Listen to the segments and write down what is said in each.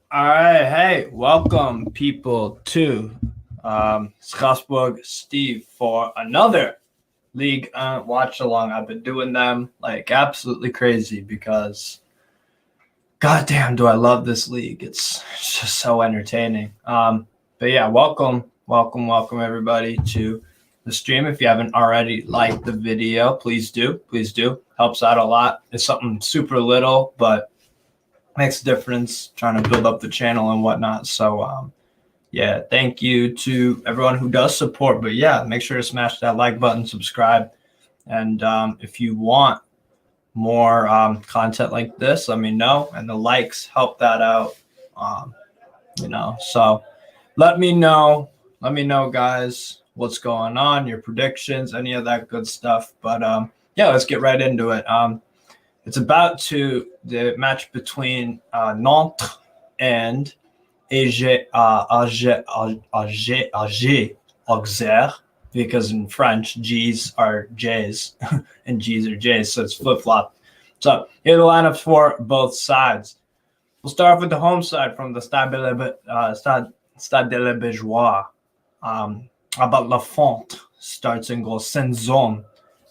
All right, hey, welcome people to Strasbourg Steve for another League watch along. I've been doing them like absolutely crazy because goddamn do I love this league. It's just so entertaining. But yeah, welcome everybody to the stream. If you haven't already liked the video, please do. Helps out a lot. It's something super little, but makes a difference trying to build up the channel and whatnot. So yeah, thank you to everyone who does support. But yeah, make sure to smash that like button, subscribe, and if you want more content like this, let me know. And the likes help that out. Um, so let me know. Let me know, guys, what's going on, your predictions, any of that good stuff. But yeah, let's get right into it. It's about to the match between Nantes and AJ Auxerre, because in French G's are J's and G's are J's, so it's flip flop. So here are the lineups for both sides. We'll start off with the home side from the Stade de la Beaujoire. About Lafont starts in goal. Senzon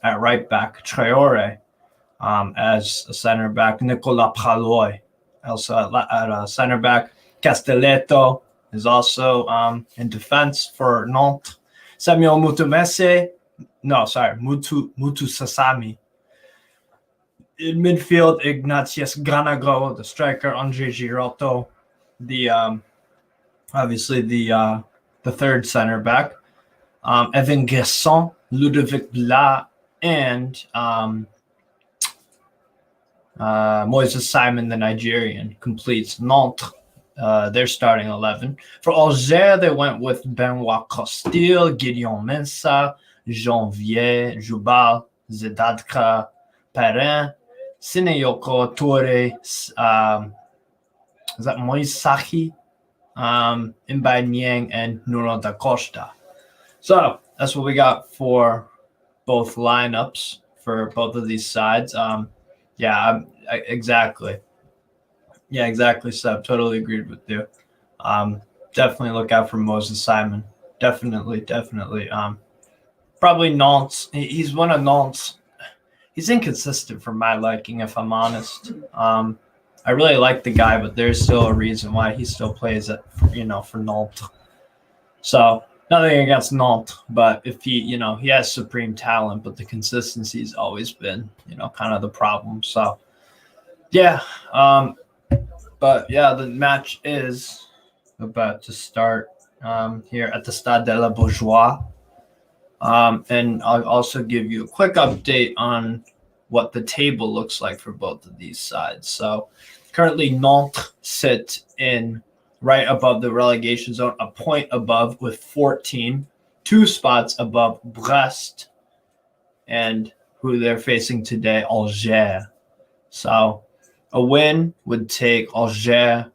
at right back. Traore as a center back. Nicolas Praloy also at center back. Castelletto is also in defense for Nantes. Samuel Mutu Sasami. In midfield, Ignatius Granago, the striker, Andre Girotto, the obviously the third center back, Evan Guesson, Ludovic Blas, and Moises Simon, the Nigerian, completes Nantes. Their starting 11. For Auxerre, they went with Benoit Costil, Gideon Mensah, Janvier, Jubal, Zedadka, Perrin, Sineyoko, Toure, is that Moisaki, Mbai Niang, and Nuno da Costa. So that's what we got for both lineups for both of these sides. Exactly. Yeah, exactly, Seb. Totally agreed with you. Definitely look out for Moses Simon. Definitely. Probably Nantes. He's one of Nantes. He's inconsistent for my liking, if I'm honest. I really like the guy, but there's still a reason why he still plays it, for Nantes. So nothing against Nantes, but if he has supreme talent, but the consistency's always been, kind of the problem. So yeah. But yeah, the match is about to start here at the Stade de la Beaujoire. And I'll also give you a quick update on what the table looks like for both of these sides. So currently Nantes sit in right above the relegation zone, a point above with 14, 2 spots above Brest and who they're facing today, Auxerre. So a win would take Auxerre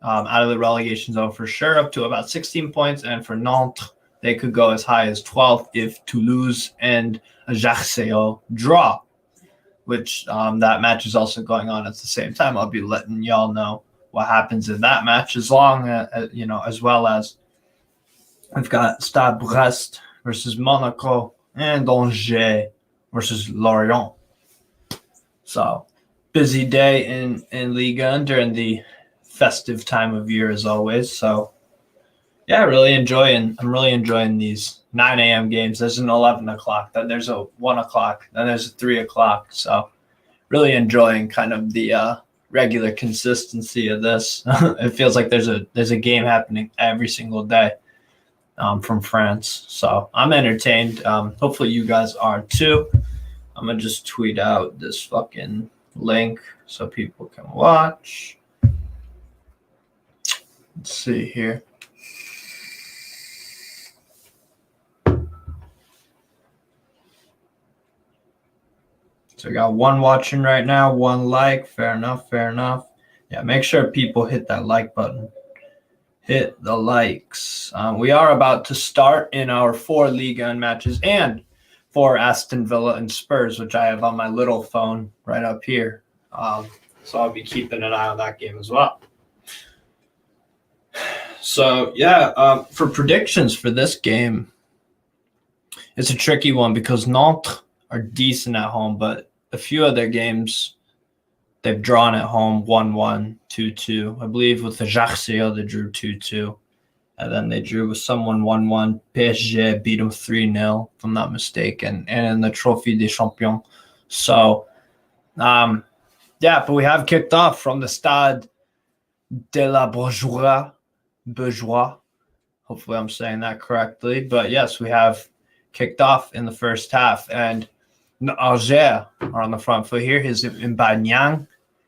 out of the relegation zone for sure, up to about 16 points. And for Nantes, they could go as high as 12th if Toulouse and Ajaccio draw, which that match is also going on at the same time. I'll be letting y'all know what happens in that match, as long as, as well as we've got Stade Brest versus Monaco and Angers versus Lorient. So busy day in Ligue during the festive time of year as always. So yeah, I'm really enjoying these 9 a.m. games. There's an 11 o'clock, then there's a 1 o'clock, then there's a 3 o'clock. So really enjoying kind of the regular consistency of this. It feels like there's a game happening every single day from France. So I'm entertained. Hopefully you guys are too. I'm going to just tweet out this fucking link so people can watch. Let's see here. So we got one watching right now, one like. Fair enough. Yeah, make sure people hit that like button. Hit the likes. We are about to start in our 4 Ligue 1 matches and for Aston Villa and Spurs, which I have on my little phone right up here. So I'll be keeping an eye on that game as well. So for predictions for this game, it's a tricky one because Nantes are decent at home, but a few of their games they've drawn at home 1-1, 2-2. I believe with the Auxerre they drew 2-2. And then they drew with someone 1-1. PSG beat them 3-0, if I'm not mistaken, and in the Trophée des Champions. So, but we have kicked off from the Stade de la Beaujoire. Hopefully I'm saying that correctly. But yes, we have kicked off in the first half. And Auxerre are on the front foot here. Here's in by Niang.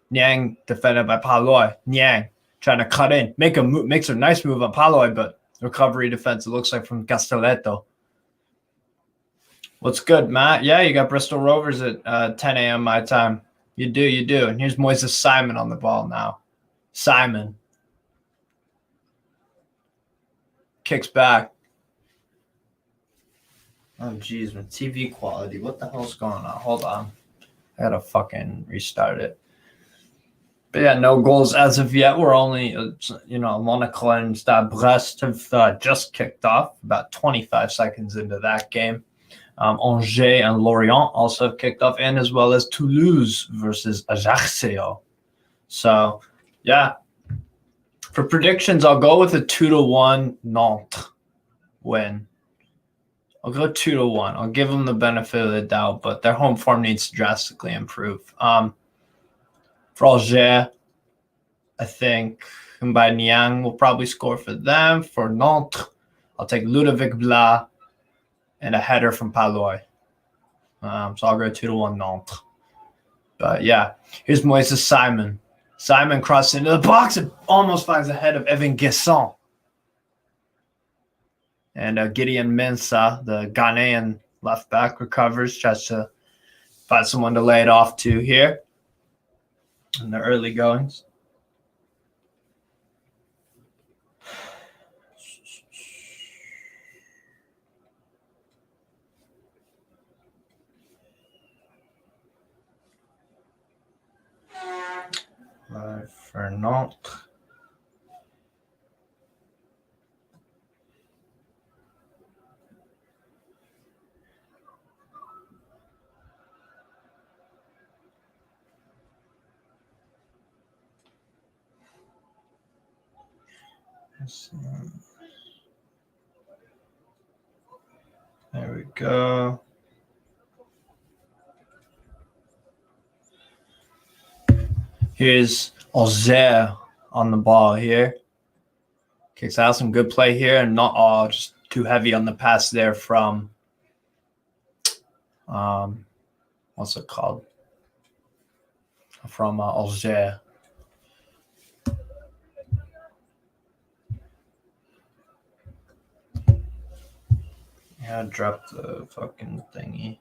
Niang defended by Paloy. Niang trying to cut in. Makes a nice move on Paloy, but recovery defense, it looks like, from Castelletto. What's good, Matt? Yeah, you got Bristol Rovers at 10 a.m. my time. You do. And here's Moises Simon on the ball now. Simon kicks back. Oh, geez, my TV quality. What the hell's going on? Hold on. I gotta fucking restart it. But yeah, no goals as of yet. We're only, Monaco and Stade Brest have just kicked off about 25 seconds into that game. Angers and Lorient also have kicked off, and as well as Toulouse versus Ajaccio. So, yeah. For predictions, I'll go with a 2-1 Nantes win. I'll go 2-1. I'll give them the benefit of the doubt, but their home form needs to drastically improve. For Alger, I think Mbaye Niang will probably score for them. For Nantes, I'll take Ludovic Blas and a header from Paloy. So I'll go 2-1 Nantes. But yeah, here's Moises Simon. Simon crosses into the box and almost finds the head of Evan Guesson. And Gideon Mensah, the Ghanaian left back, recovers, tries to find someone to lay it off to here in the early goings. For Nantes. There we go. Here's Auxerre on the ball here. Kicks out some good play here, and not all just too heavy on the pass there from what's it called? From Auxerre. Yeah, drop the fucking thingy.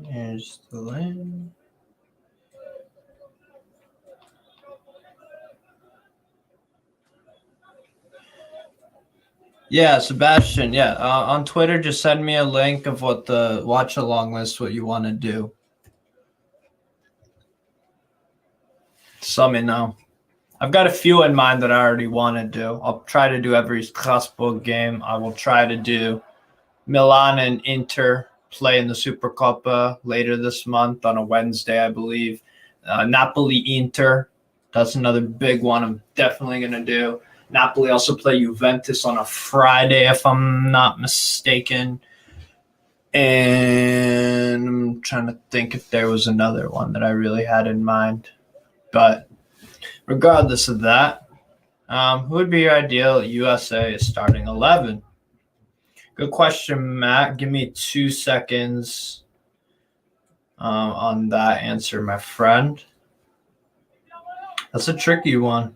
Here's the lane. Yeah, Sebastian. Yeah, on Twitter, just send me a link of what the watch along list, what you want to do. So let me know. I've got a few in mind that I already want to do. I'll try to do every Strasbourg game. I will try to do Milan and Inter play in the Supercoppa later this month on a Wednesday, I believe. Napoli-Inter, that's another big one I'm definitely going to do. Napoli also play Juventus on a Friday, if I'm not mistaken. And I'm trying to think if there was another one that I really had in mind. But regardless of that, who would be your ideal USA starting 11? Good question, Matt. Give me 2 seconds on that answer, my friend. That's a tricky one.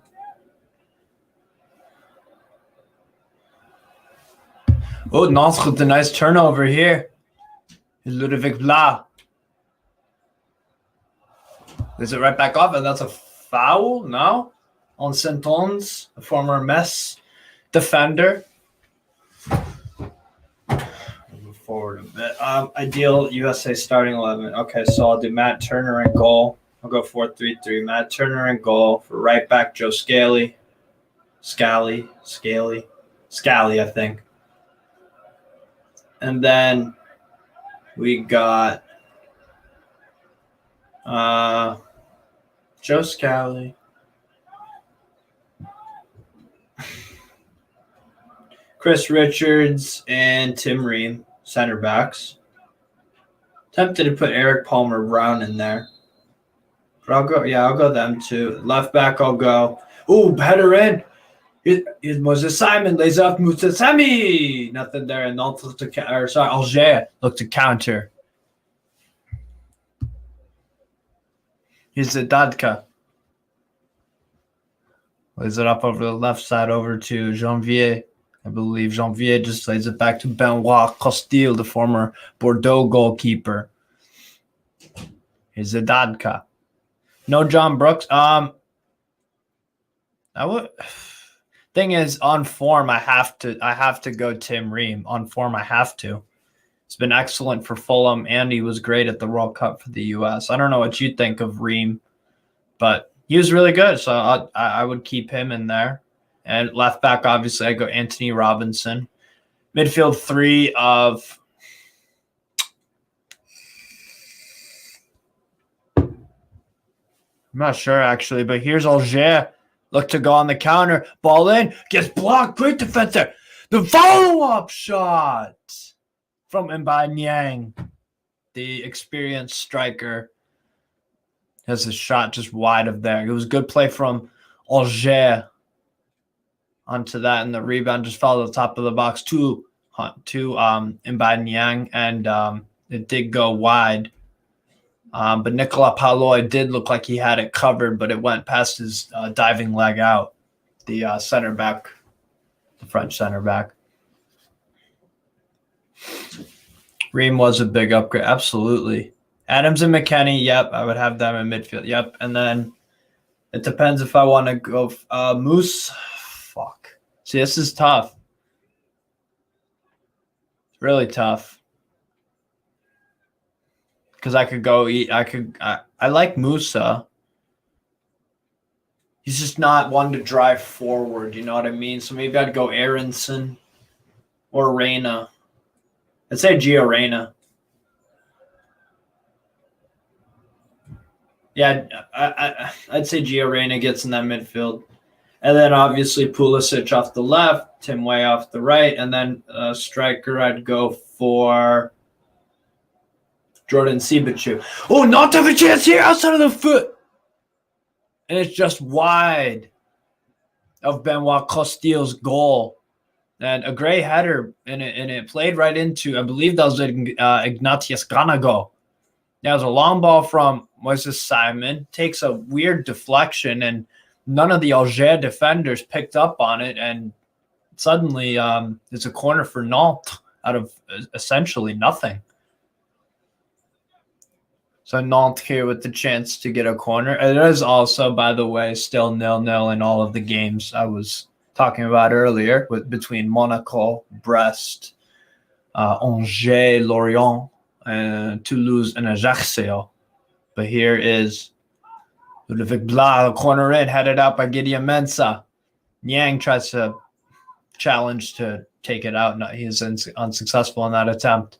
Oh, Nantes with a nice turnover here. Ludovic Blas. Is it right back off? And that's a foul? No? On Saint-Ons, a former Metz defender. Move forward a bit. Ideal USA starting 11. Okay, so I'll do Matt Turner in goal. I'll go 4-3-3. Matt Turner in goal. For right back, Joe Scally, I think. And then we got Joe Scally. Chris Richards and Tim Ream, center backs. Tempted to put Eric Palmer Brown in there. But I'll go them too. Left back, I'll go. Ooh, header in. It Moses Simon lays off Moustasami. Nothing there. And Nantes Auxerre looked to counter. Here's the Dadka. Lays it up over the left side over to Janvier. I believe Janvier just lays it back to Benoit Costil, the former Bordeaux goalkeeper. Here's the Dadka. No John Brooks. Thing is, on form, I have to go Tim Ream. On form, I have to. It's been excellent for Fulham, and he was great at the World Cup for the U.S. I don't know what you think of Ream, but he was really good, so I would keep him in there. And left back, obviously, I go Anthony Robinson. Midfield three of I'm not sure, actually, but here's Auxerre. Look to go on the counter. Ball in. Gets blocked. Great defense there. The follow-up shot from Mbai Niang, the experienced striker. Has a shot just wide of there. It was a good play from Auxerre onto that, and the rebound just fell to the top of the box to Mbai Niang, and it did go wide. But Nicolas Palloy did look like he had it covered, but it went past his diving leg out, the center back, the French center back. Ream was a big upgrade, absolutely. Adams and McKennie, yep, I would have them in midfield, yep. And then it depends if I want to go Moose. Fuck. See, this is tough. It's really tough. Because I could go eat. I like Musa. He's just not one to drive forward. You know what I mean? So maybe I'd go Aronson or Reyna. I'd say Gio Reyna. Yeah, I'd say Gio Reyna gets in that midfield. And then obviously Pulisic off the left, Tim Way off the right, and then striker I'd go for Jordan Sibachu. Oh, not have a chance here outside of the foot. And it's just wide of Benoit Costil's goal. And a great header, and it played right into, I believe that was Ignatius Ganago. That was a long ball from Moses Simon. Takes a weird deflection, and none of the Auxerre defenders picked up on it. And suddenly it's a corner for Nantes out of essentially nothing. So Nantes here with the chance to get a corner. It is also, by the way, still 0-0 in all of the games I was talking about earlier, between Monaco, Brest, Angers, Lorient, and Toulouse, and Ajaccio. But here is Ludovic Blas, corner in, headed out by Gideon Mensah. Niang tries to challenge to take it out. No, he's unsuccessful in that attempt.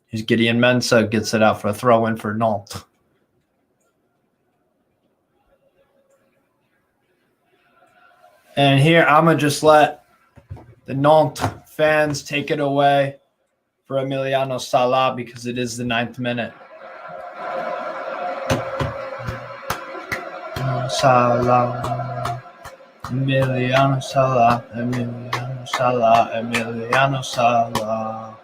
Here's Gideon Mensah, gets it out for a throw-in for Nantes. And here, I'm going to just let the Nantes fans take it away for Emiliano Sala because it is the 9th minute. Sala, Emiliano Sala, Emiliano Sala, Emiliano Sala.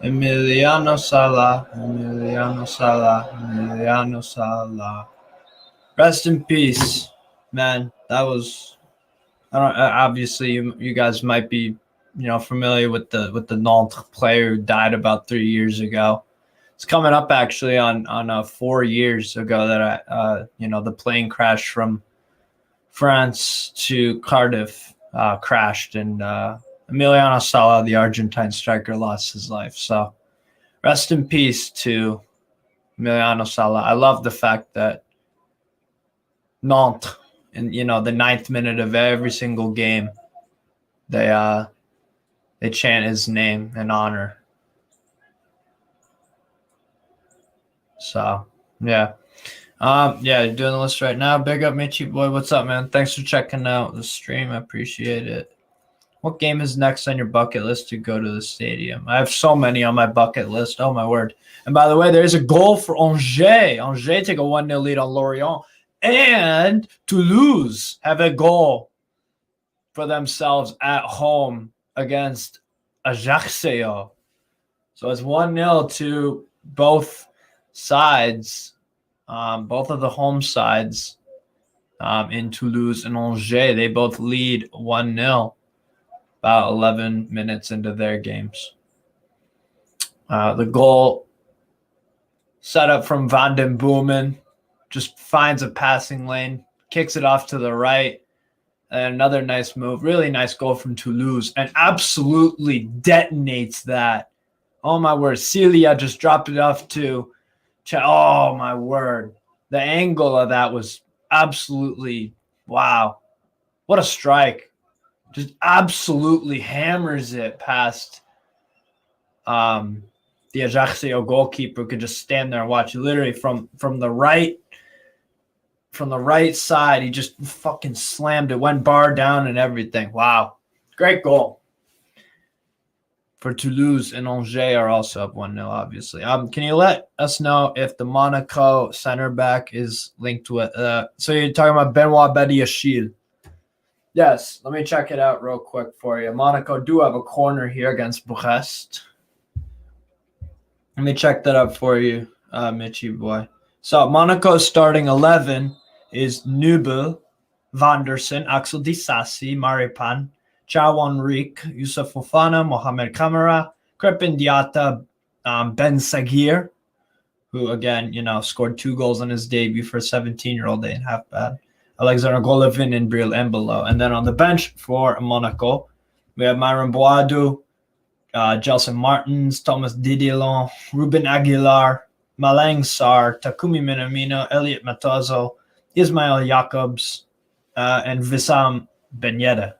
Emiliano Sala, Emiliano Sala, Emiliano Sala. Rest in peace, man. That was. I don't. Obviously, you guys might be, familiar with the Nantes player who died about 3 years ago. It's coming up actually on 4 years ago that the plane crash from France to Cardiff crashed, and Emiliano Sala, the Argentine striker, lost his life. So rest in peace to Emiliano Sala. I love the fact that Nantes, in the 9th minute of every single game, they chant his name in honor. So yeah. You're doing the list right now. Big up Mitchy boy. What's up, man? Thanks for checking out the stream. I appreciate it. What game is next on your bucket list to go to the stadium? I have so many on my bucket list. Oh my word. And by the way, there's a goal for Angers. Angers take a 1-0 lead on Lorient. And Toulouse have a goal for themselves at home against Ajaccio. So it's 1-0 to both sides. Both of the home sides in Toulouse and Angers, they both lead 1-0 about 11 minutes into their games. The goal set up from Van den Boomen, just finds a passing lane, kicks it off to the right, and another nice move. Really nice goal from Toulouse, and absolutely detonates that. Oh my word, Celia just dropped it off to oh my word. The angle of that was absolutely wow. What a strike. Just absolutely hammers it past the Ajaccio goalkeeper. Could just stand there and watch. Literally from the right side, he just fucking slammed it, went bar down and everything. Wow. Great goal. For Toulouse and Angers are also up 1-0, obviously. Can you let us know if the Monaco center back is linked to it? So you're talking about Benoit Badiachil. Yes, let me check it out real quick for you. Monaco do have a corner here against Brest. Let me check that up for you, Mitchy boy. So Monaco's starting 11 is Nubel, Vanderson, Axel Disasi, Maripan, Chawan Rik, Yusuf Fofana, Mohamed Kamara, Crepin Diatta, Ben Sagir, who again, scored 2 goals on his debut for a 17-year-old. They ain't half bad. Alexander Golovin and Bril Embolo. And then on the bench for Monaco, we have Myron Boadu, Gelson Martins, Thomas Didilon, Ruben Aguilar, Malang Sarr, Takumi Minamino, Elliot Matazo, Ismail Jacobs, and Wissam Ben Yedder.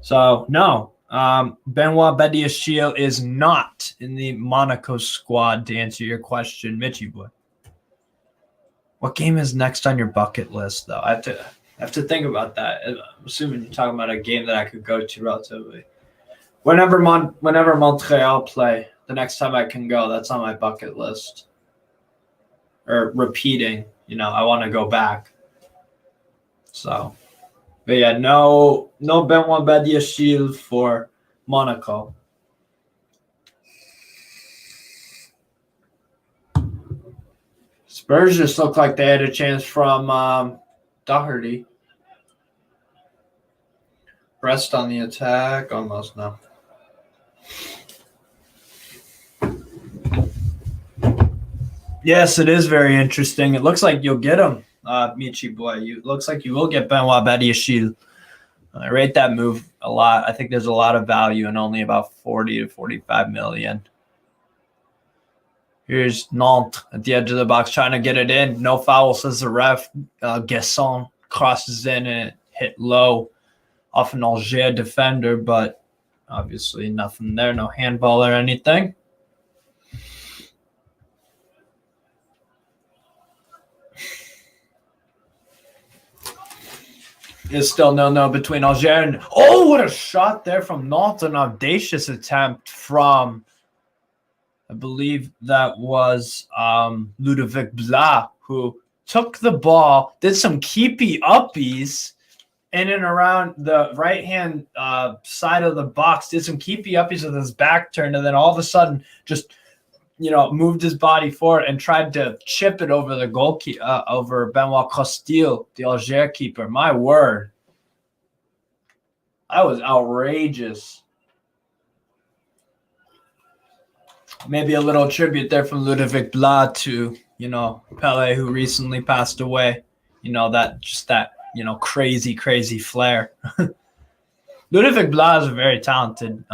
So, no, Benoit Badiachil is not in the Monaco squad, to answer your question, Mitchy boy. What game is next on your bucket list, though? I have to think about that. I'm assuming you're talking about a game that I could go to relatively. Whenever Montreal play, the next time I can go, that's on my bucket list. Or repeating, I want to go back. So, but yeah, no Benoit Badiachil for Monaco. Spurs just looked like they had a chance from Doherty. Rest on the attack, almost no. Yes, it is very interesting. It looks like you'll get him, Michi boy. It looks like you will get Benoit Badiachil. I rate that move a lot. I think there's a lot of value in only about 40 to 45 million. Here's Nantes at the edge of the box trying to get it in. No foul, says the ref. Guesson crosses in and it hit low off an Angers defender, but obviously nothing there. No handball or anything. It's still 0-0 between Angers and... Oh, what a shot there from Nantes. An audacious attempt from... I believe that was Ludovic Blas, who took the ball, did some keepy-uppies, in and around the right-hand side of the box, did some keepy uppies with his back turned, and then all of a sudden just, moved his body forward and tried to chip it over the goalkeeper, over Benoit Costil, the Auxerre keeper. My word. That was outrageous. Maybe a little tribute there from Ludovic Blas to, Pele, who recently passed away. That crazy, crazy flair. Ludovic Blas is a very talented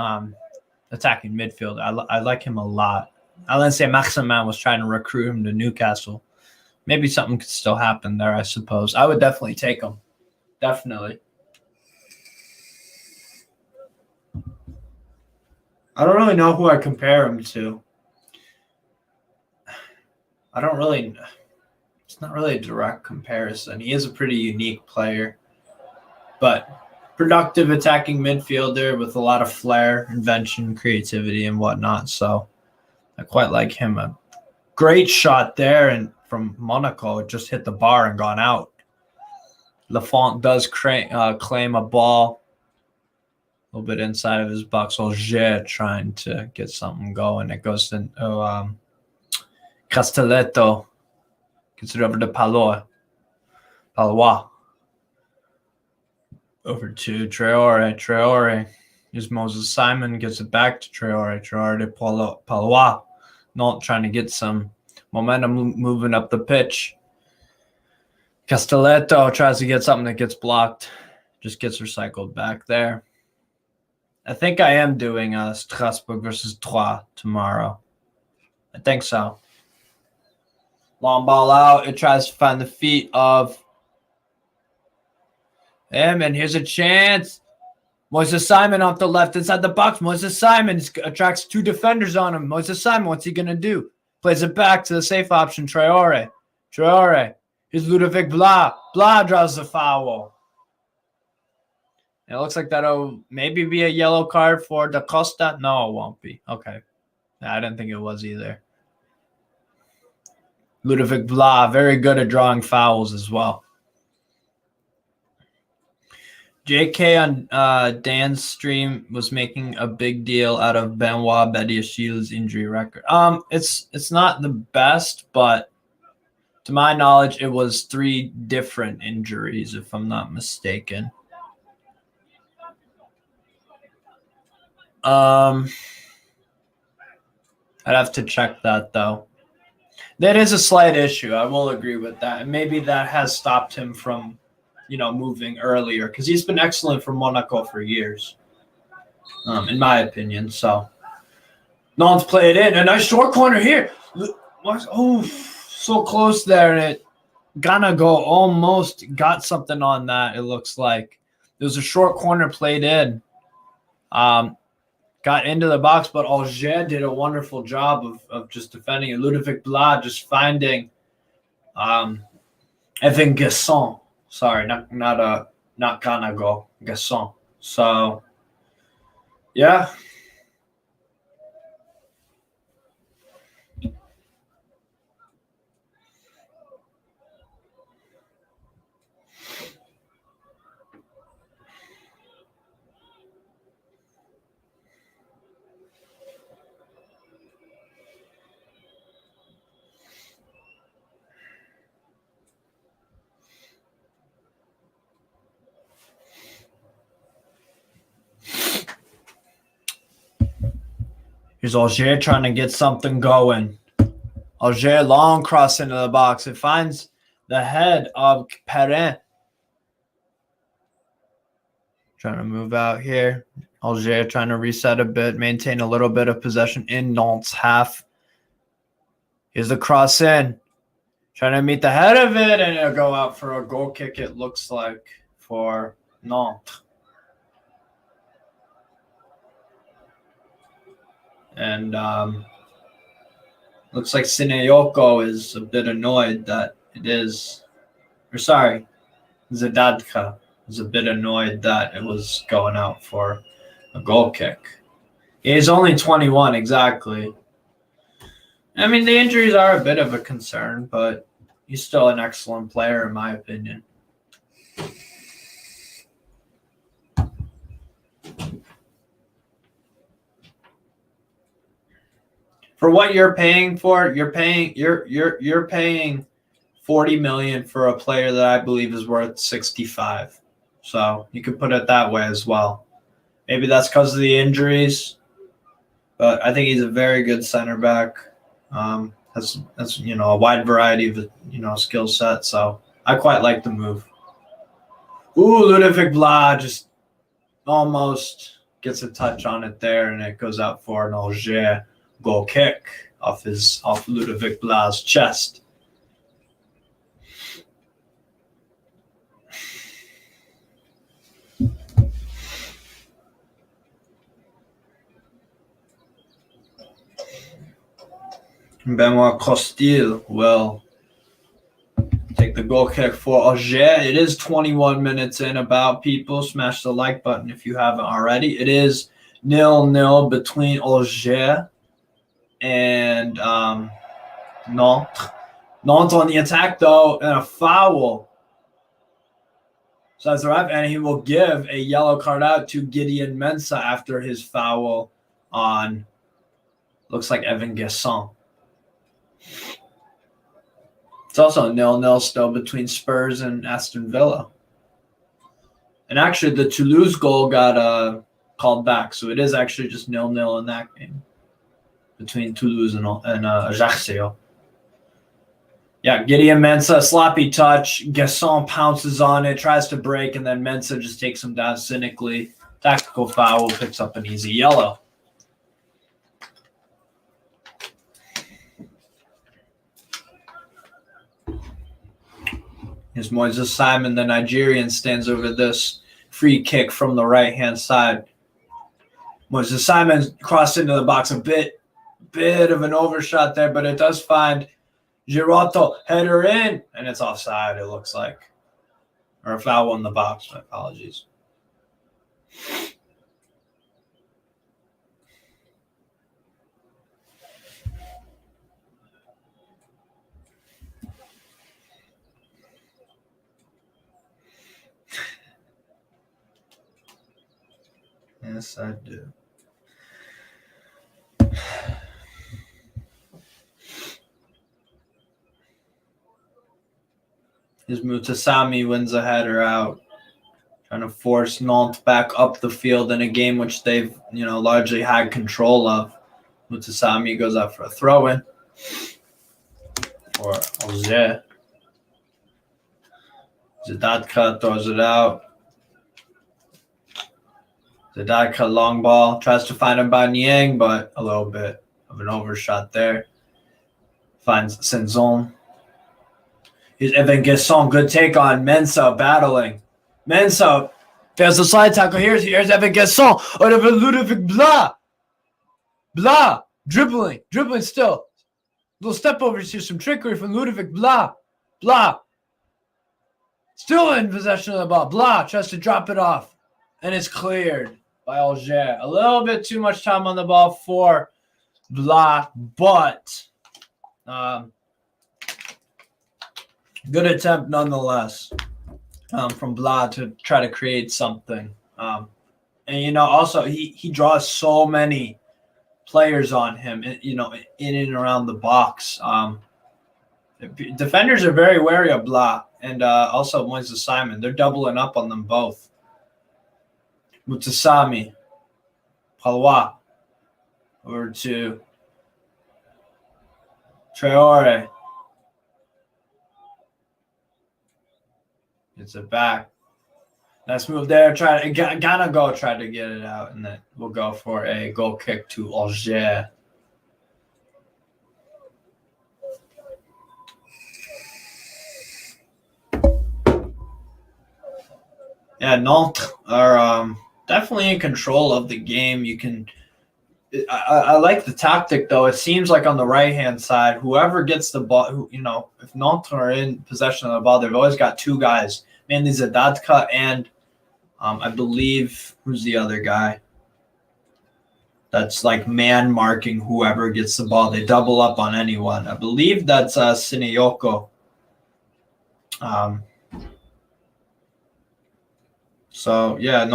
attacking midfielder. I like him a lot. Alain Saint-Maximin was trying to recruit him to Newcastle. Maybe something could still happen there, I suppose. I would definitely take him. Definitely. I don't really know who I compare him to. It's not really a direct comparison. He is a pretty unique player, but productive attacking midfielder with a lot of flair, invention, creativity, and whatnot. So I quite like him. A great shot there, and from Monaco, it just hit the bar and gone out. Lafont does claim a ball a little bit inside of his box. Auxerre trying to get something going. It goes to Castelletto. Gets it over to Palois. Over to Traore. Here's Moses Simon. Gets it back to Traore. Traore to Palois. Nantes trying to get some momentum moving up the pitch. Castelletto tries to get something that gets blocked. Just gets recycled back there. I think I am doing Strasbourg versus Troyes tomorrow. I think so. Long ball out. It tries to find the feet of him, and here's a chance. Moses Simon off the left inside the box. Moses Simon attracts two defenders on him. Moses Simon, what's he going to do? Plays it back to the safe option, Traore. Here's Ludovic Blas. Blas draws the foul. It looks like that'll maybe be a yellow card for Da Costa. No, it won't be. Okay. I didn't think it was either. Ludovic Blas, very good at drawing fouls as well. JK on Dan's stream was making a big deal out of Benoit Badiachile's injury record. It's not the best, but to my knowledge, it was 3 different injuries, if I'm not mistaken. I'd have to check that, though. That is a slight issue. I will agree with that. And maybe that has stopped him from, moving earlier, because he's been excellent for Monaco for years, in my opinion. So, Nantes play it in. A nice short corner here. Oh, so close there. And it Ganago almost got something on that, it looks like. There was a short corner played in. Got into the box, but Auxerre did a wonderful job of just defending it. Ludovic Blas just finding Evan Gasson. Sorry, not Ganago, Gasson. So, yeah. Here's Auxerre trying to get something going. Auxerre long cross into the box. It finds the head of Perrin. Trying to move out here. Auxerre trying to reset a bit, maintain a little bit of possession in Nantes' half. Here's the cross in. Trying to meet the head of it, and it'll go out for a goal kick, it looks like, for Nantes. And looks like Sineyoko is a bit annoyed that it is, or sorry, Zadadka is a bit annoyed that it was going out for a goal kick. He's only 21, exactly. I mean, the injuries are a bit of a concern, but he's still an excellent player, in my opinion. For what you're paying for, you're paying 40 million for a player that I believe is worth 65. So you could put it that way as well. Maybe that's because of the injuries, but I think he's a very good center back. Has a wide variety of skill set. So I quite like the move. Ooh, Ludovic Blas just almost gets a touch on it there, and it goes out for an Auxerre goal kick off Ludovic Blas' chest. Benoit Costil will take the goal kick for Auxerre. It is 21 minutes in. About people, smash the like button if you haven't already. It is 0-0 between Auxerre and Nantes. Nantes on the attack though, and a foul. So that's the ref, and he will give a yellow card out to Gideon Mensah after his foul on, looks like Evan Guesson. It's also 0-0 still between Spurs and Aston Villa. And actually, the Toulouse goal got called back, so it is actually just 0-0 in that game between Toulouse and Ajaccio. Yeah, Gideon Mensah, sloppy touch. Guesson pounces on it, tries to break, and then Mensah just takes him down cynically. Tactical foul, picks up an easy yellow. Here's Moises Simon, the Nigerian, stands over this free kick from the right-hand side. Moises Simon crossed into the box a bit of an overshot there, but it does find Girotto, header in, and it's offside, it looks like. Or a foul in the box, my apologies. Yes, I do. His Mutasami wins a header out, trying to force Nantes back up the field in a game which they've, largely had control of. Mutasami goes out for a throw-in for Auxerre. Zadatka throws it out. Zadatka long ball, tries to find him by Niang, but a little bit of an overshot there. Finds Senzon. Here's Evan Guesson, good take on Mensah battling. Mensah fails the slide tackle. Here's Evan Guesson. Over Ludovic Blas. Blas dribbling still. Little step overs here, some trickery from Ludovic Blas. Blas still in possession of the ball. Blas tries to drop it off, and it's cleared by Auxerre. A little bit too much time on the ball for Blas, but good attempt nonetheless from Blas to try to create something. And, also he draws so many players on him, in and around the box. Defenders are very wary of Blas and also Moises Simon. They're doubling up on them both. Mutasami, Palois, over to Traore. Gets it back. Nice move there. Ganago tried to get it out, and then we'll go for a goal kick to Auxerre. Yeah, Nantes are definitely in control of the game. I like the tactic, though. It seems like on the right-hand side, whoever gets the ball, if Nantes are in possession of the ball, they've always got two guys, mainly Zadatka and I believe, who's the other guy? That's like man marking whoever gets the ball. They double up on anyone. I believe that's Sineyoko. So yeah,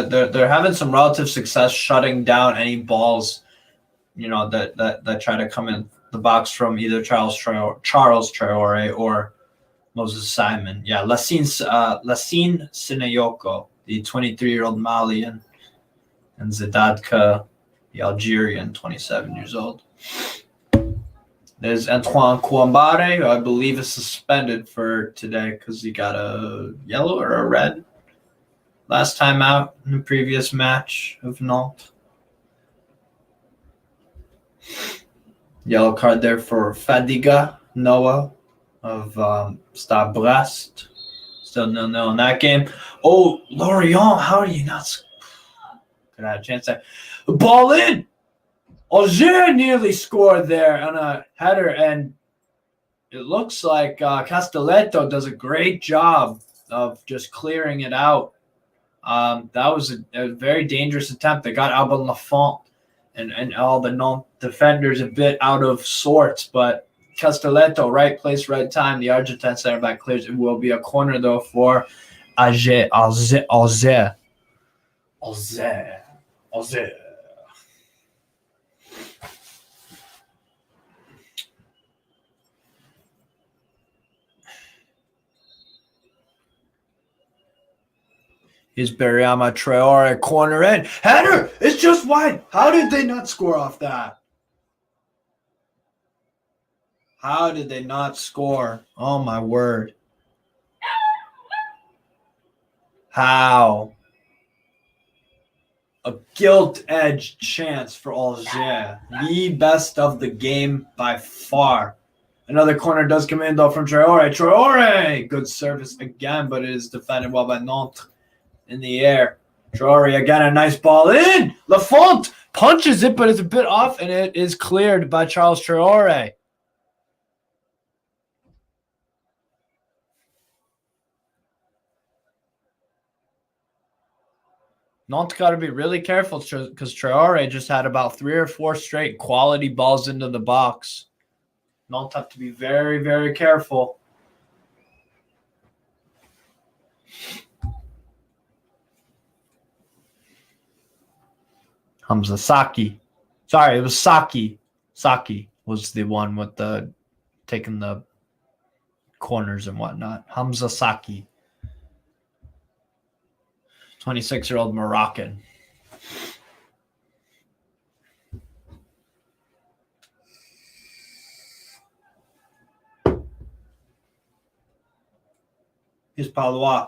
they're having some relative success shutting down any balls that try to come in the box from either Charles Traore or Moses Simon. Yeah, Lassine Sinayoko, the 23-year-old Malian, and Zidadka, the Algerian, 27 years old. There's Antoine Kouambare, who I believe is suspended for today because he got a yellow or a red last time out in the previous match of Nantes. Yellow card there for Fadiga Noah of Stade Brest. Still 0-0 in that game. Oh, Lorient, how do you not? Could have had a chance there. Ball in! Auxerre nearly scored there on a header, and it looks like Castelletto does a great job of just clearing it out. That was a very dangerous attempt that got Alban Lafont and all the Nantes defenders a bit out of sorts, but Castelletto, right place, right time. The Argentine center back clears. It will be a corner though for AJ Auxerre. Here's Beriama Traore, corner in. Header! It's just wide. How did they not score off that? How did they not score? Oh, my word. How? A gilt-edged chance for Auxerre. The best of the game by far. Another corner does come in, though, from Traore. Traore! Good service again, but it is defended well by Nantes. In the air. Traore again, a nice ball in. Lafont punches it, but it's a bit off, and it is cleared by Charles Traore. Nantes got to be really careful because Traore just had about 3 or 4 straight quality balls into the box. Nantes have to be very, very careful. Hamza Saki. Sorry, it was Saki. Saki was the one with the taking the corners and whatnot. Hamza Saki. 26-year-old Moroccan. Here's Palois.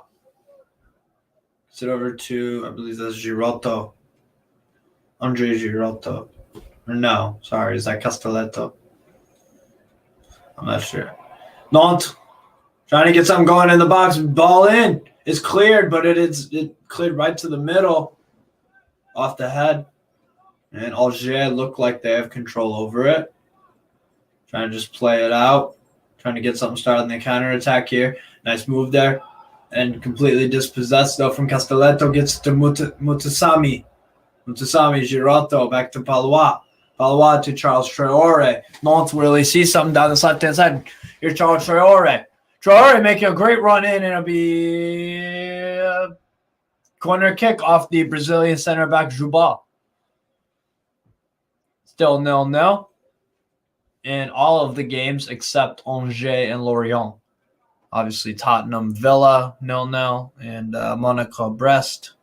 Sit over to, I believe that's Girotto. Andre Girotto. Or no, sorry, is that Castelletto? I'm not sure. Nantes trying to get something going in the box. Ball in. It's cleared, but it cleared right to the middle. Off the head. And Auxerre look like they have control over it. Trying to just play it out. Trying to get something started in the counterattack here. Nice move there. And completely dispossessed, though, from Castelletto. Gets to Mutasami. Mutasami, Girotto, back to Palois. Palois to Charles Traore. Nantes really see something down the left-hand side. Here's Charles Traore. Traore making a great run in, and it'll be a corner kick off the Brazilian center back, Juba. Still 0-0 in all of the games except Angers and Lorient. Obviously, Tottenham, Villa, 0-0, and Monaco, Brest,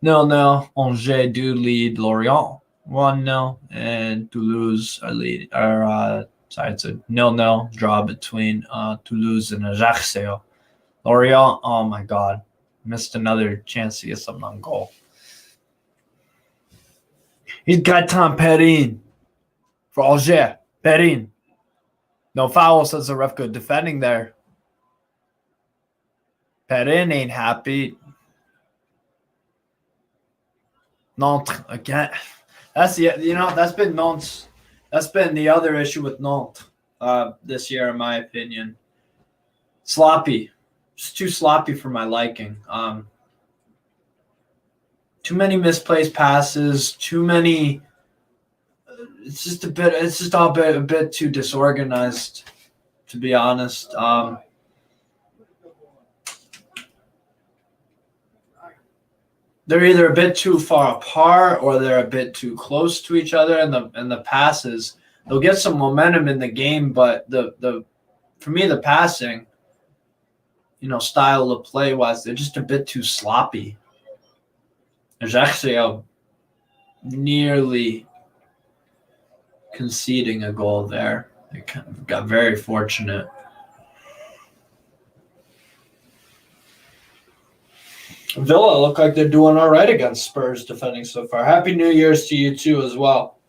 0-0. Angers do lead Lorient 1-0, and Toulouse it's a 0-0 draw between Toulouse and Ajaccio. Lorient, oh my God, missed another chance to get something on goal. He's got Tom Perrin for Angers. Perrin. No foul, says the ref. Good defending there. Perrin ain't happy. Nantes again. That's been Nantes. That's been the other issue with Nantes this year, in my opinion. Sloppy. Just too sloppy for my liking. Too many misplaced passes. Too many. It's just a bit too disorganized, to be honest. they're either a bit too far apart or they're a bit too close to each other in the passes. They'll get some momentum in the game, but the for me the passing, style of play wise, they're just a bit too sloppy. There's actually a nearly conceding a goal there. They kind of got very fortunate. Villa look like they're doing all right against Spurs defending so far. Happy New Year's to you too as well.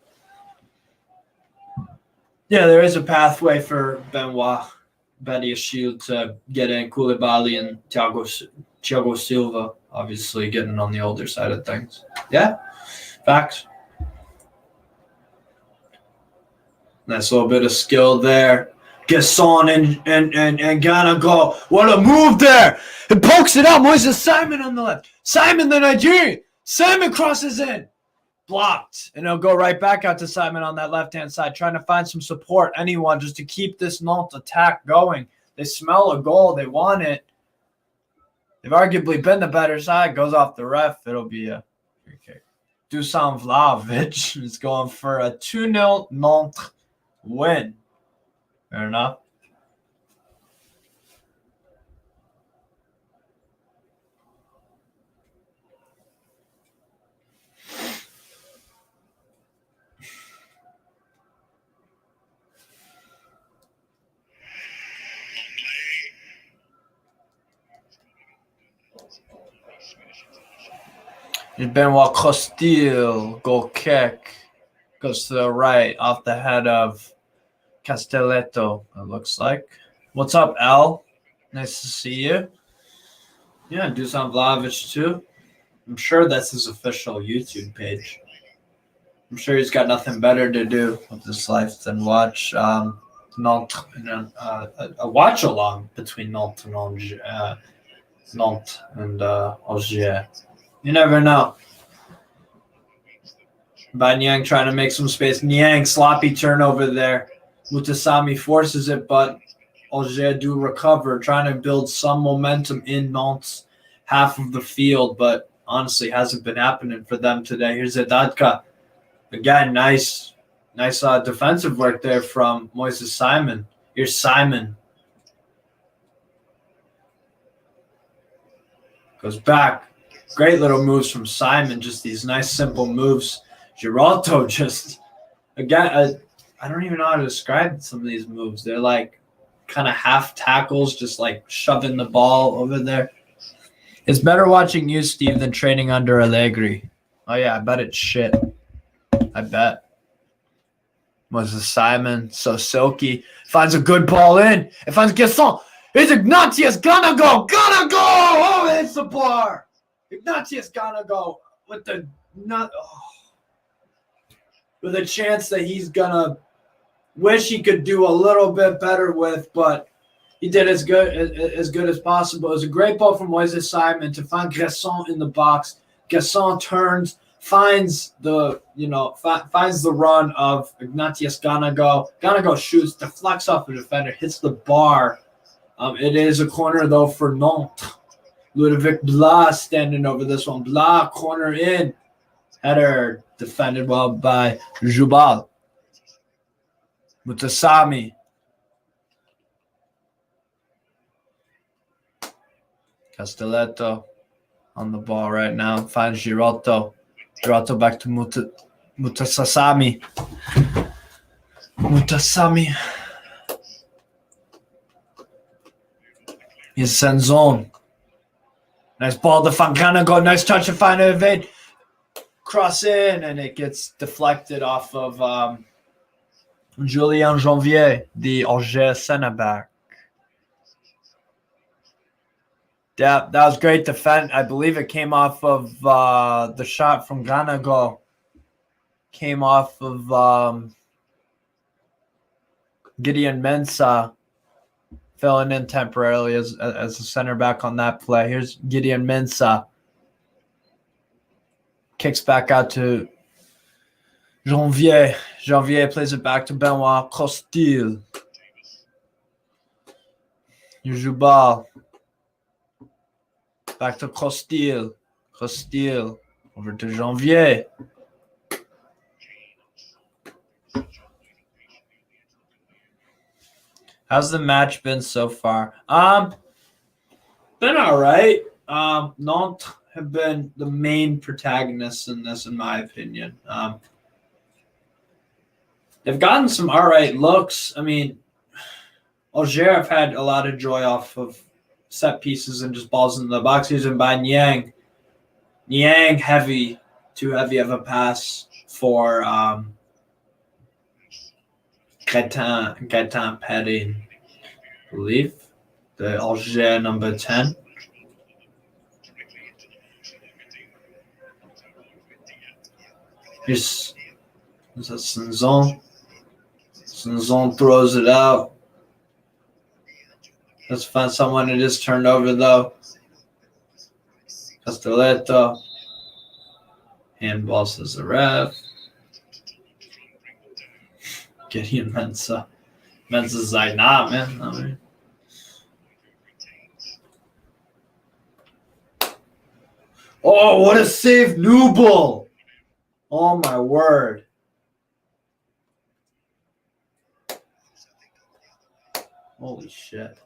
Yeah, there is a pathway for Benoit Badiashile to get in. Koulibaly and Thiago Silva obviously getting on the older side of things. Yeah, facts. Nice little bit of skill there. Gasson and Ghana go. What a move there. It pokes it out. Moises Simon on the left. Simon, the Nigerian. Simon crosses in. Blocked. And it'll go right back out to Simon on that left-hand side, trying to find some support, anyone, just to keep this Nantes attack going. They smell a goal. They want it. They've arguably been the better side. Goes off the ref. It'll be a free kick. Dusan Vlahovic is going for a 2-0 Nantes win. Fair enough. Benoit Costil, goal kick, goes to the right, off the head of Castelletto, it looks like. What's up, Al? Nice to see you. Yeah, Dusan Vlahovic too. I'm sure that's his official YouTube page. I'm sure he's got nothing better to do with his life than watch Nantes, a watch along between Nantes and Auxerre. You never know. Banyang trying to make some space. Niang, sloppy turnover there. Mutasami forces it, but Auxerre do recover, trying to build some momentum in Nantes' half of the field, but honestly hasn't been happening for them today. Here's Edadka. Again, nice defensive work there from Moises Simon. Here's Simon. Goes back. Great little moves from Simon. Just these nice, simple moves. Giraldo just, again, I don't even know how to describe some of these moves. They're like kind of half tackles, just like shoving the ball over there. It's better watching you, Steve, than training under Allegri. Oh, yeah, I bet it's shit. I bet. Moses Simon, so silky. Finds a good ball in. It finds Gasson. It's Ignatius. Gonna go. Oh, it's the bar. Ignatius gonna go with with a chance that he's gonna wish he could do a little bit better with, but he did as good as possible. It was a great ball from Moises Simon to find Gasson in the box. Gasson turns, finds the run of Ignatius Ganago. Ganago shoots, deflects off the defender, hits the bar. It is a corner though for Nantes. Ludovic Blas standing over this one. Blas, corner in. Header defended well by Jubal. Mutasami. Castelletto on the ball right now. Finds Giraldo. Giraldo back to Mutasami. He's Senzon. Nice ball to Fanganago. Nice touch to find an evade. Cross in, and it gets deflected off of Julien Janvier, the Auxerre center back. Yeah, that was great defense. I believe it came off of the shot from Ganago. Came off of Gideon Mensah. Filling in temporarily as a center back on that play. Here's Gideon Mensah. Kicks back out to Janvier. Janvier plays it back to Benoit Costil. Jubal. Back to Costil. Costil over to Janvier. How's the match been so far? Been all right. Nantes have been the main protagonists in this, in my opinion. They've gotten some all right looks. I mean, Auxerre have had a lot of joy off of set pieces and just balls in the box using by Niang. Niang heavy, too heavy of a pass for Gaetan Perrin, I believe, the Auxerre number 10. Here's Saint-Zon. Saint-Zon throws it out. Let's find someone it is turned over, though. Castelletto. Handball, says the ref. Gideon Mensah. Mensah's like, nah, man. I mean, oh, what a save, Newble. Oh, my word. Holy shit.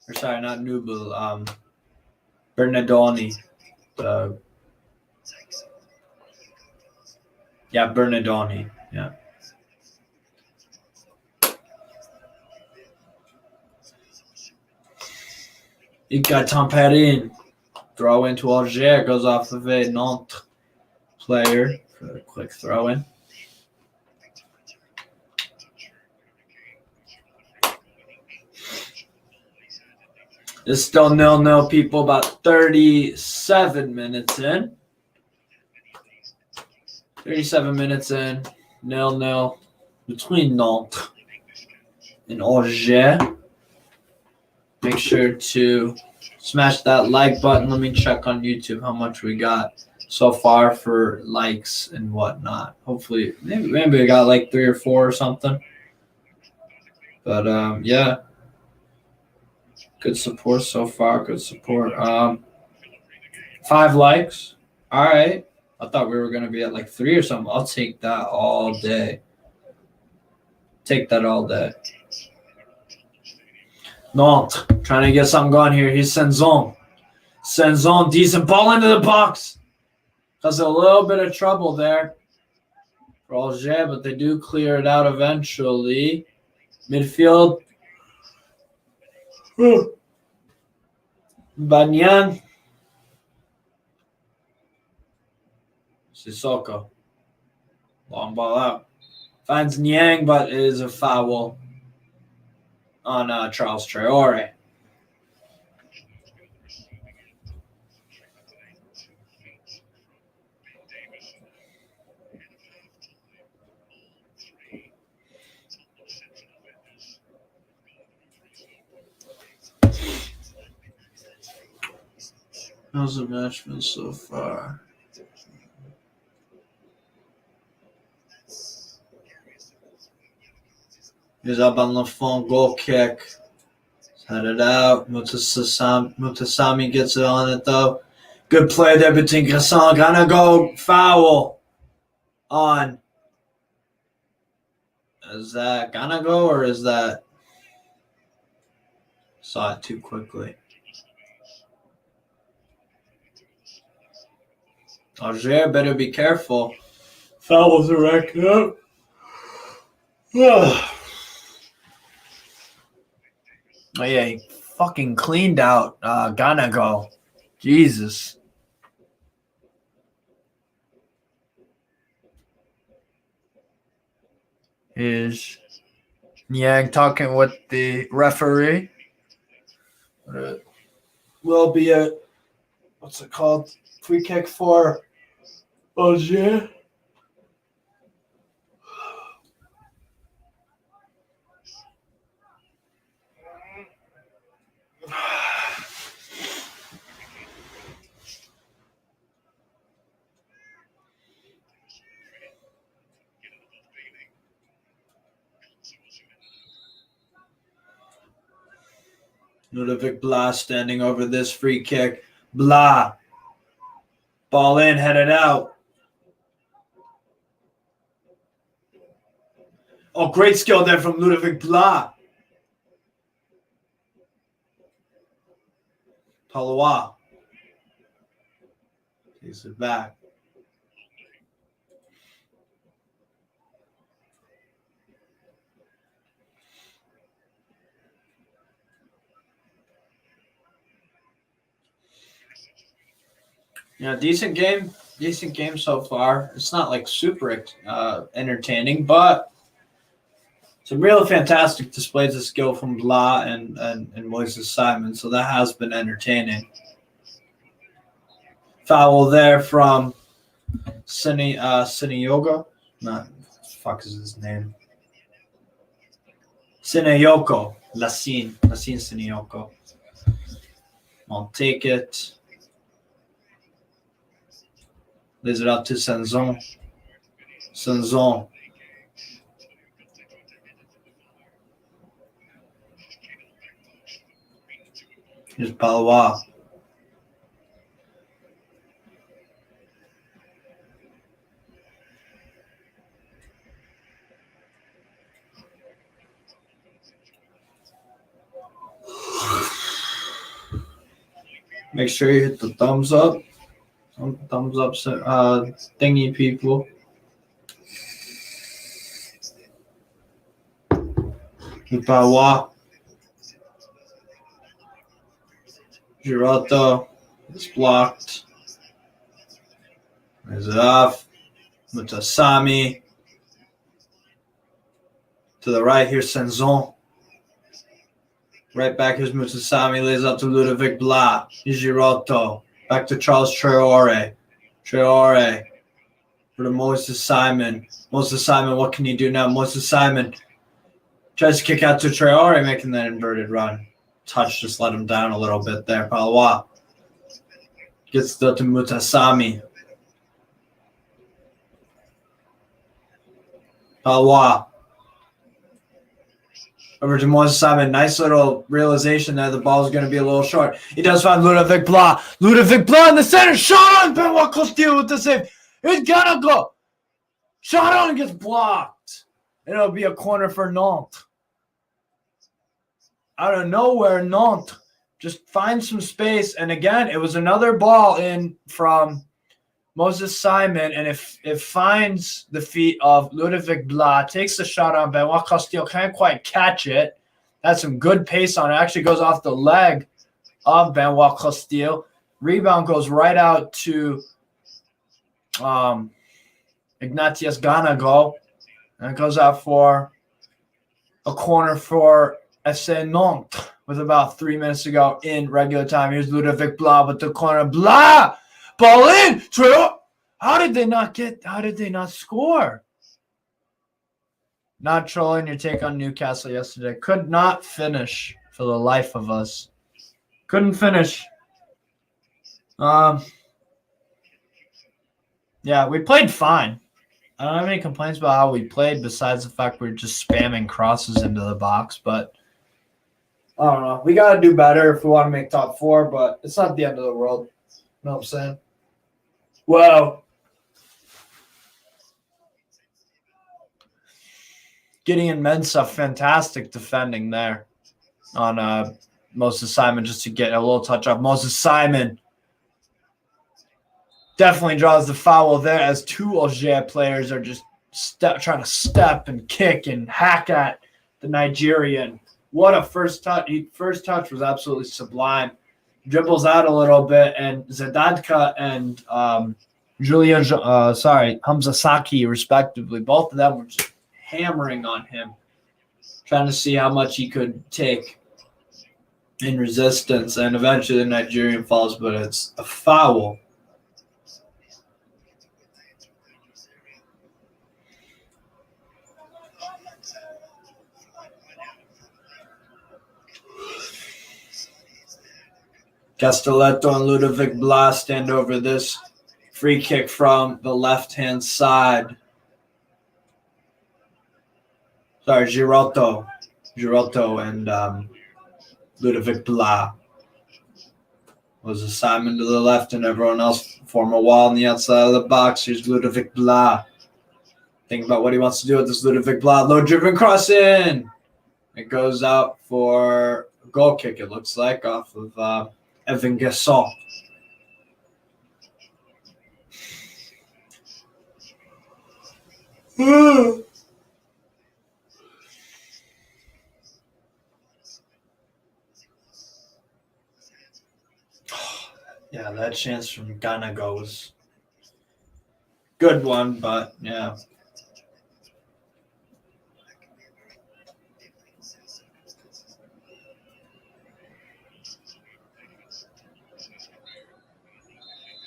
Or sorry, not Newble. Bernardoni. Yeah, Bernardoni. Yeah. You got Tom Perrin. Throw into Auxerre. Goes off of a Nantes player for a quick throw in. It's still 0-0, people. About 37 minutes in. 37 minutes in. 0-0 between Nantes and Auxerre. Make sure to smash that like button. Let me check on YouTube how much we got so far for likes and whatnot. Hopefully, maybe we got like 3 or 4 or something. But yeah, good support so far. Good support. 5 likes. All right. I thought we were gonna be at like 3 or something. I'll take that all day. Take that all day. Nantes trying to get something going here. Here's Saint-Zon. Saint-Zon, decent ball into the box. Cause a little bit of trouble there for Auxerre, but they do clear it out eventually. Midfield. Banyan. Sissoko. Long ball out. Finds Niang, but it is a foul on Charles Traore. How's the match been so far? Here's Aban Lafont, goal kick. Headed out. Mutasami gets it on it, though. Good play there between Gresson. Gonna go foul on. Is that gonna go or is that? Saw it too quickly. Auxerre better be careful. Fouls are racked up. Oh, yeah, he fucking cleaned out Ganago. Jesus. Is Niang talking with the referee? Will be a, what's it called? Free kick for Auxerre. Ludovic Blas standing over this free kick. Blas. Ball in, headed out. Oh, great skill there from Ludovic Blas. Palois takes it back. Yeah, decent game. Decent game so far. It's not like super entertaining, but some really fantastic displays of skill from Blas and Moises Simon. So that has been entertaining. Foul there from Sinayoko. Not fuck is his name. Sinayoko. Lassine Sinayoko. I'll take it. Lays it out to Sanzon. Sanzon. Here's Palois. Make sure you hit the thumbs up. Thumbs up, thingy people. Palois. Girotto is blocked. Is it off? Mutasami. To the right, here's Sanzon. Right back, here's Mutasami. Lays up to Ludovic Blas. Girotto. Back to Charles Traore. Traore. For the Moises Simon. Moises Simon, what can you do now? Moises Simon tries to kick out to Traore, making that inverted run. Touch just let him down a little bit there. Palois gets to Mutasami. Palois over to Moises Simon. Nice little realization there. The ball is going to be a little short. He does find Ludovic Blas. Ludovic Blas in the center. Shot on Benoit Costil with the save. It's gonna go. Shot on and gets blocked. And it'll be a corner for Nantes. Out of nowhere, Nantes just finds some space. And again, it was another ball in from Moises Simon. And it finds the feet of Ludovic Blas, takes the shot on Benoit Costil, can't quite catch it. Has some good pace on it. Actually goes off the leg of Benoit Costil. Rebound goes right out to Ignatius Ganago. And it goes out for a corner for FC Nantes with about 3 minutes to go in regular time. Here's Ludovic Blas with the corner. Blas! Ball in! How did they not score? Not trolling your take on Newcastle yesterday. Could not finish for the life of us. Couldn't finish. Yeah, we played fine. I don't have any complaints about how we played besides the fact we're just spamming crosses into the box, but I don't know. We got to do better if we want to make top four, but it's not the end of the world. You know what I'm saying? Wow. Gideon Mensah, fantastic defending there on Moises Simon just to get a little touch off. Moises Simon definitely draws the foul there as two Auxerre players are just trying to step and kick and hack at the Nigerian. What a first touch. First touch was absolutely sublime. Dribbles out a little bit, and Zadadka and Hamza Saki, respectively, both of them were just hammering on him, trying to see how much he could take in resistance. And eventually the Nigerian falls, but it's a foul. Castelletto and Ludovic Blas stand over this free kick from the left-hand side. Sorry, Girotto and Ludovic Blas. was a Simon to the left and everyone else form a wall on the outside of the box. Here's Ludovic Blas. Think about what he wants to do with this Ludovic Blas. Low-driven cross in. It goes out for a goal kick, it looks like, off of Evan Gasson. Yeah, that chance from Ganago was good one, but yeah.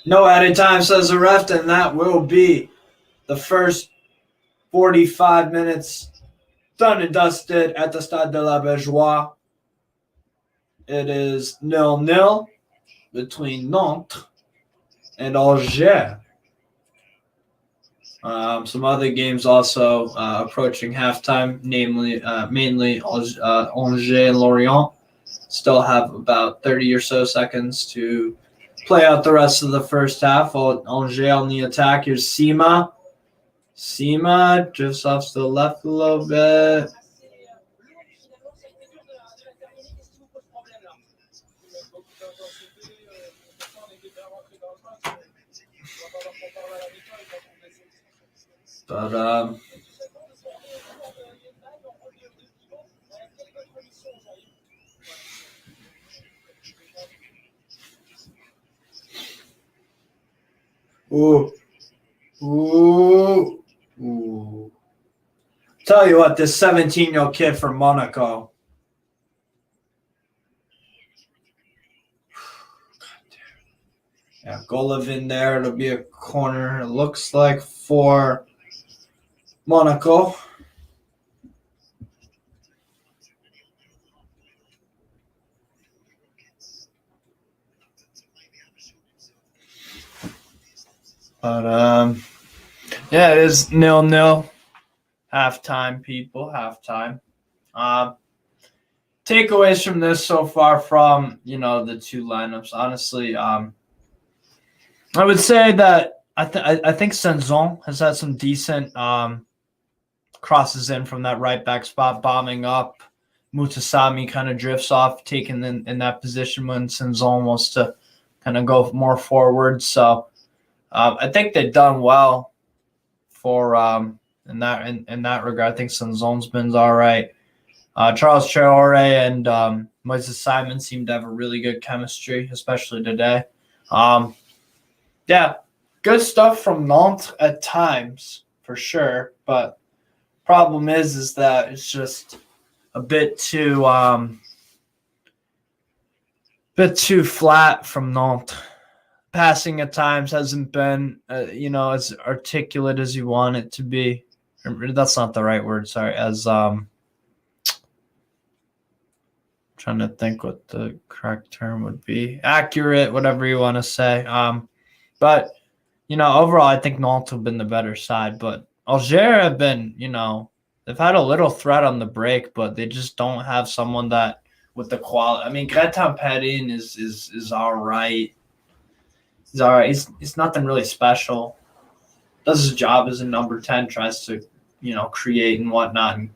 No added time, says the ref, and that will be the first 45 minutes done and dusted at the Stade de la Beaujoire. It is 0-0 between Nantes and Auxerre. Some other games also approaching halftime, namely mainly Angers and Lorient. Still have about 30 or so seconds to play out the rest of the first half. Angers on the attack. Here's Sima. Sima drifts off to the left a little bit. But Ooh. Tell you what, this 17-year-old kid from Monaco. Yeah, Golovin there. It'll be a corner, it looks like, for Monaco. But yeah, it is 0-0. Halftime, people. Halftime. Takeaways from this so far from the two lineups. Honestly, I would say that I think Sanson has had some decent crosses in from that right back spot, bombing up. Mutasami kind of drifts off, taken in that position when Sanson wants to kind of go more forward. So I think they've done well for in that regard. I think Sanzon's been all right. Charles Traore and Moises Simon seem to have a really good chemistry, especially today. Yeah, good stuff from Nantes at times, for sure. But problem is that it's just a bit too flat from Nantes. Passing at times hasn't been, as articulate as you want it to be. That's not the right word. Sorry, as trying to think what the correct term would be. Accurate, whatever you want to say. But overall, I think Nantes have been the better side. But Auxerre have been, they've had a little threat on the break, but they just don't have someone that with the quality. I mean, Gretin Perrin is all right. He's all right. He's nothing really special. Does his job as a number 10, tries to, create and whatnot and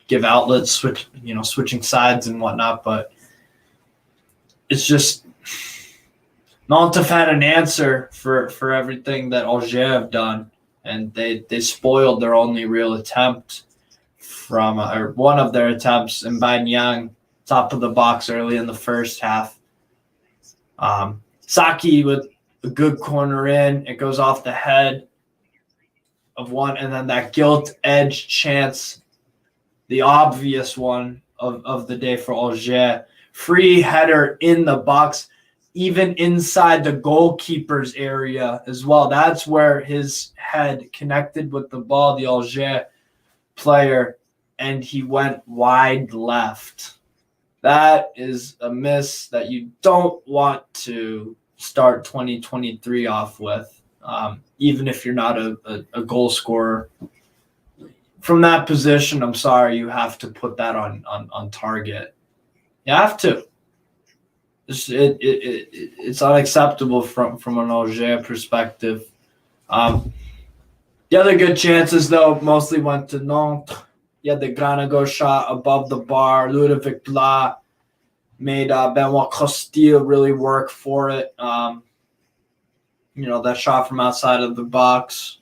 give outlets, switching sides and whatnot. But it's just Nantes have had an answer for everything that Auxerre have done, and they spoiled their only real attempt from or one of their attempts in Banyang, top of the box early in the first half. Saki with a good corner in. It goes off the head of one, and then that gilt edge chance, the obvious one of the day for Auxerre. Free header in the box, even inside the goalkeeper's area as well. That's where his head connected with the ball, the Auxerre player, and he went wide left. That is a miss that you don't want to start 2023 off with, even if you're not a goal scorer. From that position, I'm sorry, you have to put that on target. You have to. It's unacceptable from an Auxerre perspective. The other good chances, though, mostly went to Nantes. You had the Granago shot above the bar. Ludovic Blas made Benoit Costil really work for it. That shot from outside of the box.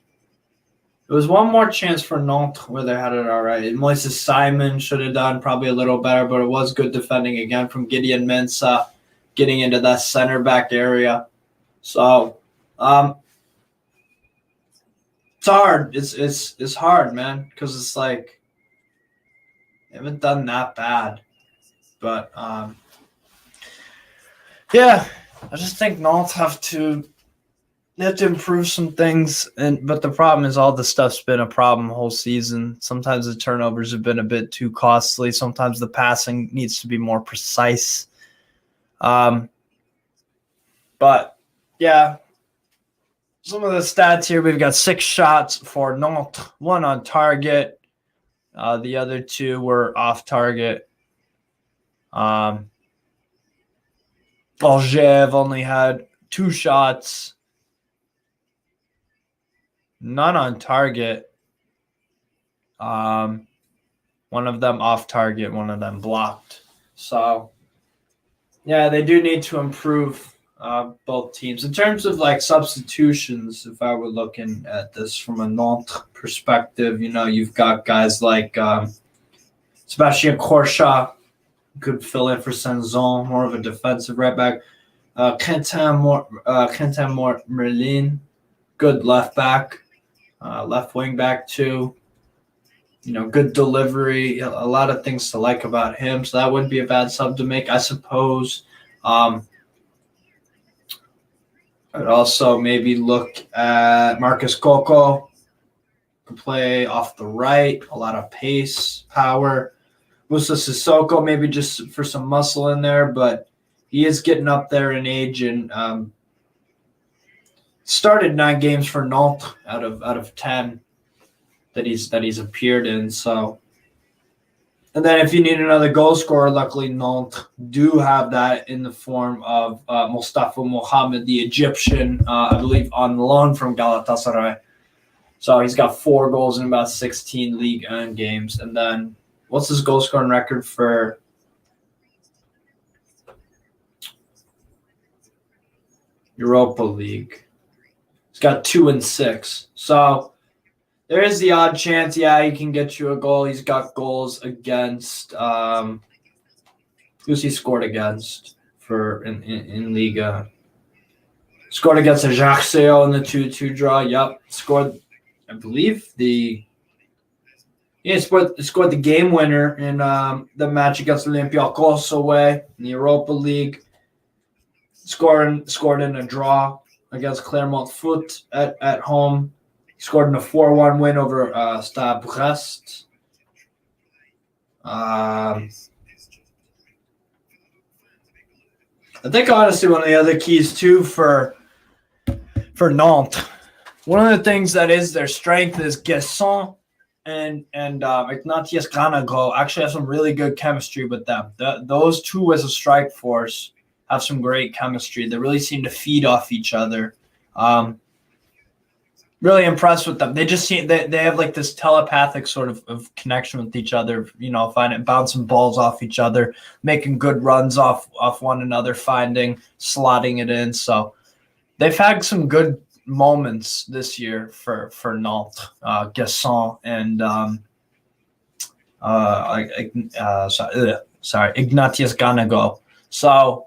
There was one more chance for Nantes where they had it all right. Moises Simon should have done probably a little better, but it was good defending again from Gideon Mensah, getting into that center back area. So it's hard. It's hard, man, because it's like they haven't done that bad. But yeah, I just think Nantes have to improve some things, but the problem is all the stuff's been a problem whole season. Sometimes the turnovers have been a bit too costly. Sometimes the passing needs to be more precise. But yeah, some of the stats here. We've got 6 shots for Nantes, 1 on target. The other 2 were off target. Auxerre only had 2 shots. None on target. One of them off target, one of them blocked. So, yeah, they do need to improve both teams. In terms of like substitutions, if I were looking at this from a Nantes perspective, you've got guys like Sébastien Corchat, could fill in for Saint-Zon, more of a defensive right back. Quentin Merlin, good left back. Left wing back too. Good delivery. A lot of things to like about him. So that wouldn't be a bad sub to make, I suppose. I'd also maybe look at Marcus Coco. Can play off the right. A lot of pace, power. Moussa Sissoko maybe just for some muscle in there, but he is getting up there in age and started 9 games for Nantes out of 10 that he's appeared in. So, and then if you need another goal scorer, luckily Nantes do have that in the form of Mustafa Mohamed, the Egyptian, I believe on loan from Galatasaray. So he's got 4 goals in about 16 Ligue 1 games. And then what's his goal scoring record for Europa League? He's got 2 and 6. So there is the odd chance, he can get you a goal. He's got goals against who's he scored against for in Liga? Scored against Ajaccio in the 2-2 draw. Yep. Scored, I believe, scored the game winner in the match against Olympiacos away in the Europa League. Scored in a draw against Clermont Foot at home. Scored in a 4-1 win over Stade Brest. I think honestly one of the other keys too for Nantes, one of the things that is their strength is Guesson and Ignatius Granago actually have some really good chemistry with them. Those two as a strike force have some great chemistry. They really seem to feed off each other. Really impressed with them. They just seem they have like this telepathic sort of connection with each other, bouncing balls off each other, making good runs off one another, slotting it in. So they've had some good moments this year for Nantes, Guesson and Ignatius Granago. So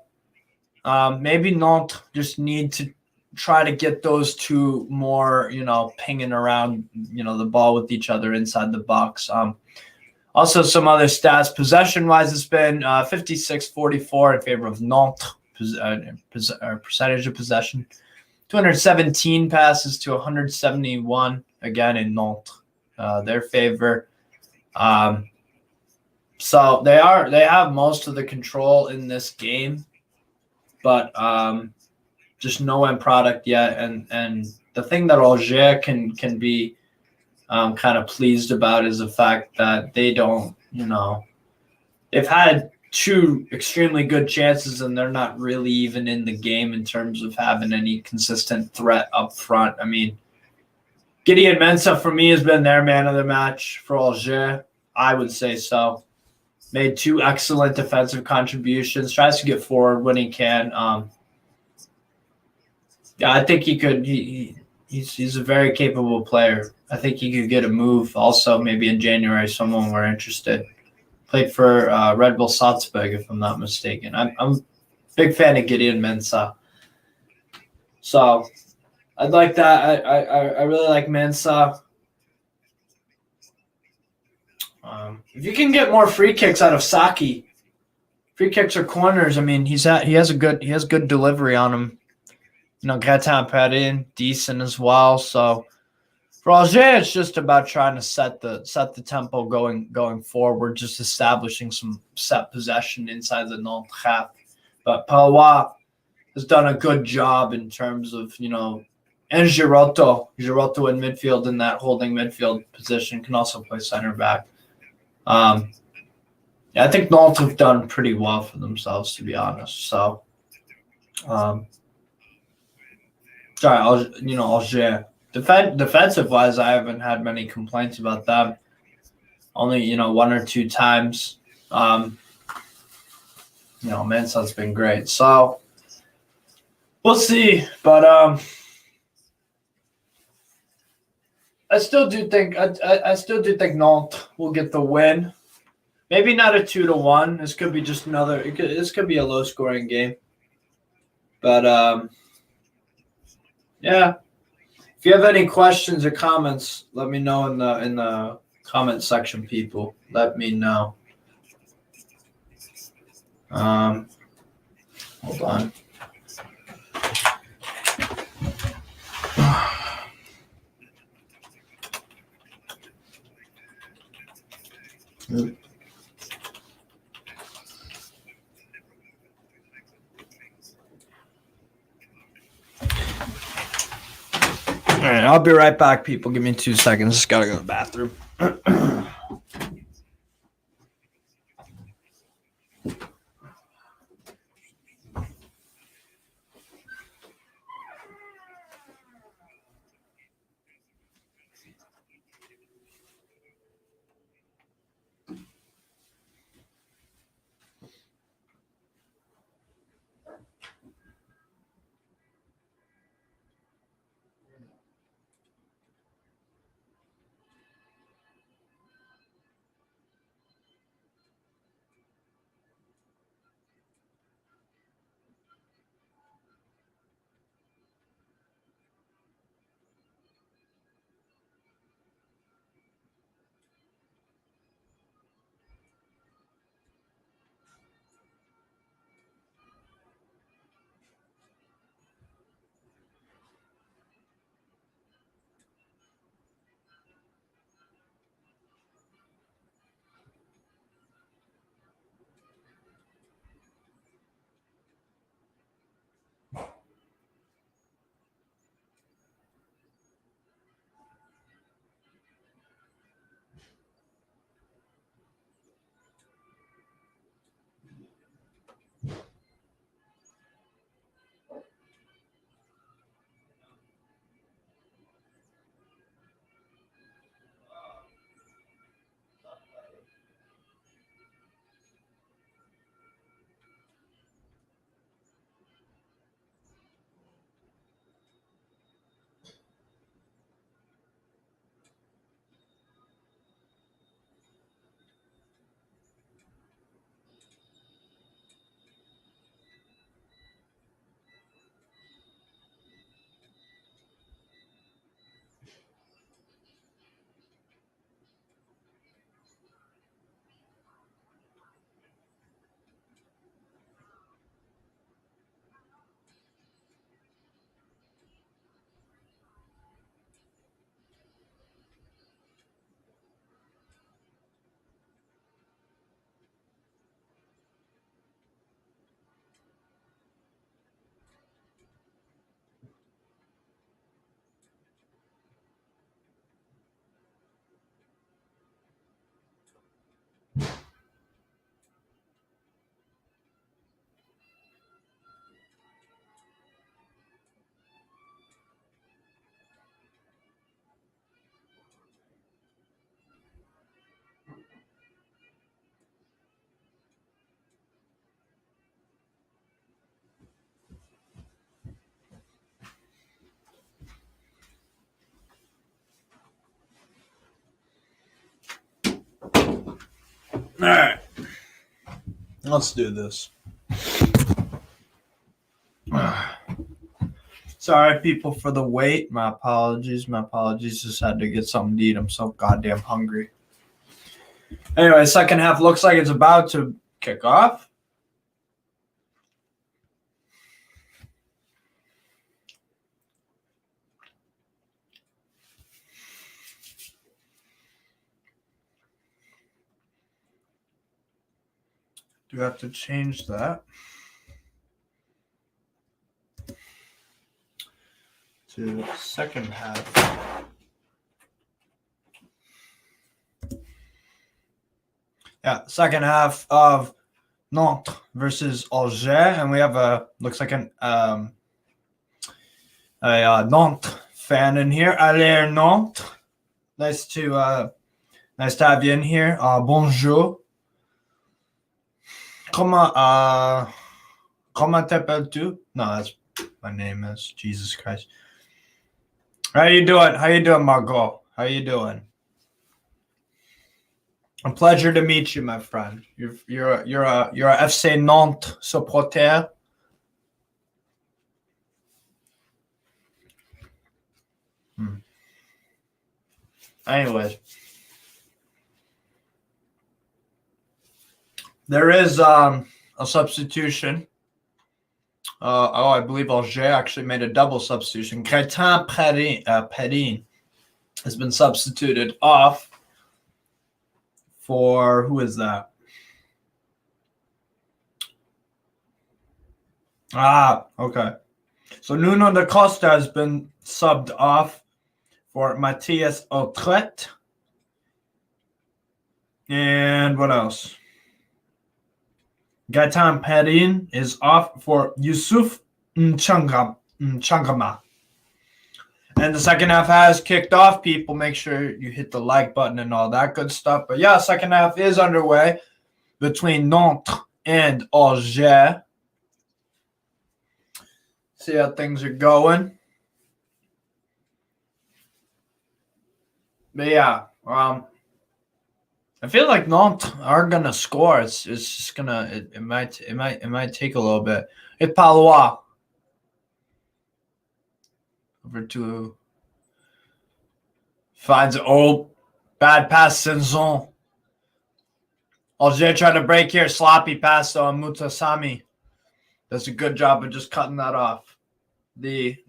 maybe Nantes just need to try to get those two more, pinging around, the ball with each other inside the box. Also, some other stats. Possession-wise, it's been 56-44 in favor of Nantes, percentage of possession. 217 passes to 171, again, in Nantes, their favor. So they have most of the control in this game, but just no end product yet. And the thing that Auxerre can be kind of pleased about is the fact that they don't, they've had two extremely good chances, and they're not really even in the game in terms of having any consistent threat up front. I mean, Gideon Mensah, for me, has been their man of the match for Auxerre. I would say so. Made two excellent defensive contributions. Tries to get forward when he can. Yeah, I think he could. He's a very capable player. I think he could get a move also maybe in January. Someone we're interested. Played for Red Bull Salzburg, if I'm not mistaken. I'm a big fan of Gideon Mensah. So I'd like that. I really like Mensah. If you can get more free kicks out of Saki, free kicks or corners, I mean, he has good delivery on him. You know, Gratin Perrin, decent as well. So for Auxerre, it's just about trying to set the tempo going forward, just establishing some set possession inside the Nantes half. But Palois has done a good job in terms of, you know, and Girotto in midfield in that holding midfield position, can also play center back. Yeah, I think Nantes have done pretty well for themselves, to be honest. So, Auxerre. Defensive wise, I haven't had many complaints about them. Only, one or two times. Mensah's been great. So we'll see. But I still do think Nantes will get the win. Maybe not a 2-1. This could be just this could be a low scoring game. But yeah. If you have any questions or comments, let me know in the comment section, people. Let me know. Hold on. All right, I'll be right back, people. Give me 2 seconds. Just gotta go to the bathroom. All right. Let's do this. Sorry, people, for the wait. My apologies. Just had to get something to eat. I'm so goddamn hungry. Anyway, second half looks like it's about to kick off. Do have to change that to second half. Yeah, second half of Nantes versus Auxerre, and we have looks like a Nantes fan in here. Allez Nantes, nice to have you in here. Bonjour. Comment t'appelles-tu? No, that's my name is Jesus Christ. How you doing, Margot? How you doing? A pleasure to meet you, my friend. You're a FC Nantes supporter. Anyways, there is a substitution. I believe Auxerre actually made a double substitution. Crétin Perrin has been substituted off for, who is that? Okay. So Nuno da Costa has been subbed off for Matthias Autrette. And what else? Gaetan Perrin is off for Yusuf Changama. And the second half has kicked off, people. Make sure you hit the like button and all that good stuff. But yeah, second half is underway between Nantes and Auxerre. See how things are going. But yeah, I feel like Nantes are gonna score. It's just gonna it might take a little bit. It's Palois over to finds bad pass Senzon. Auxerre trying to break here. Sloppy pass on Mutasami. Does a good job of just cutting that off. The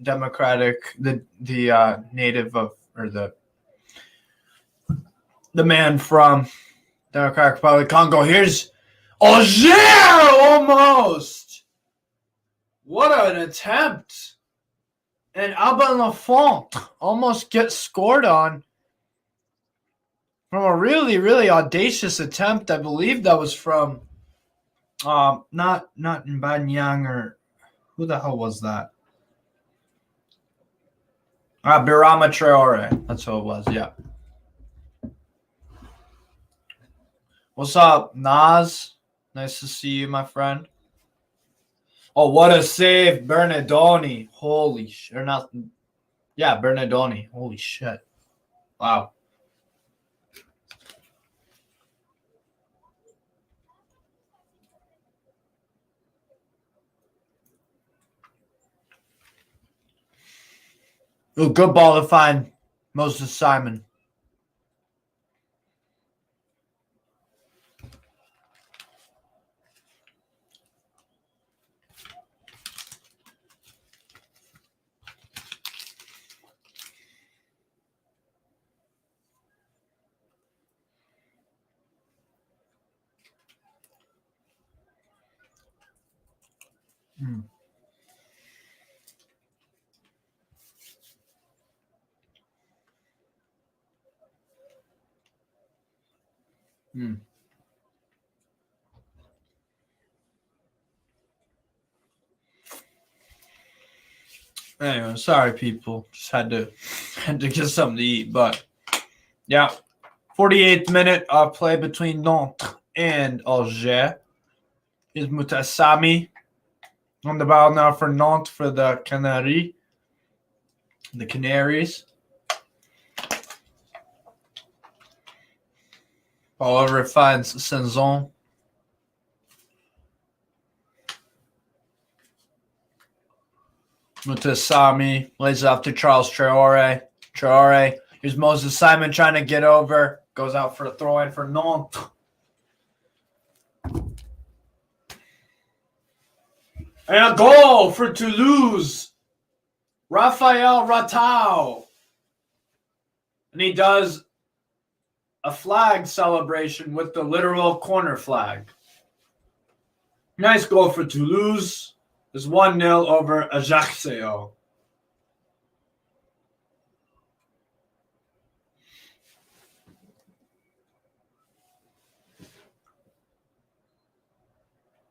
native of, or the man from Democratic Republic of Congo. Here's Auxerre almost. What an attempt. And Alban Lafont almost gets scored on from a really, really audacious attempt. I believe that was from not Mbanyang, or who the hell was that? Birama Traore. That's who it was, yeah. What's up, Nas? Nice to see you, my friend. Oh, what a save, Bernardoni. Holy shit. Or not. Yeah, Bernardoni. Holy shit. Wow. Ooh, good ball to find Moses Simon. Anyway, sorry, people. Just had to get something to eat. But yeah, 48th minute of play between Nantes and Auxerre. Is Mutasami on the ball now for Nantes for the Canaries. However it finds Saint-Zon. Mutasami lays it off to Charles Traore. Traore. Here's Moses Simon trying to get over. Goes out for a throw-in for Nantes. And a goal for Toulouse. Raphael Ratau. And he does a flag celebration with the literal corner flag. Nice goal for Toulouse. It's 1-0 over Ajaccio.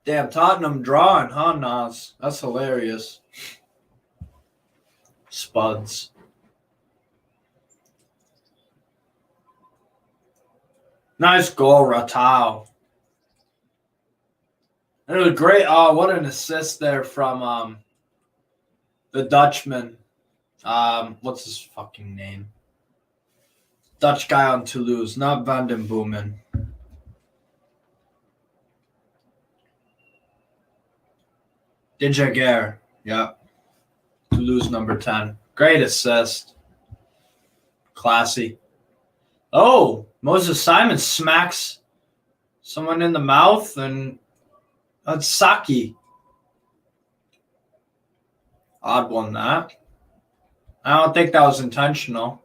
Damn, Tottenham drawing, huh, Nas? That's hilarious. Spuds. Nice goal, Ratau. It was great. Oh, what an assist there from the Dutchman. What's his fucking name? Dutch guy on Toulouse, not Van den Boomen. De Jaguar. Yeah. Toulouse number 10. Great assist. Classy. Oh, Moses Simon smacks someone in the mouth, and that's Saki. Odd one, that. I don't think that was intentional.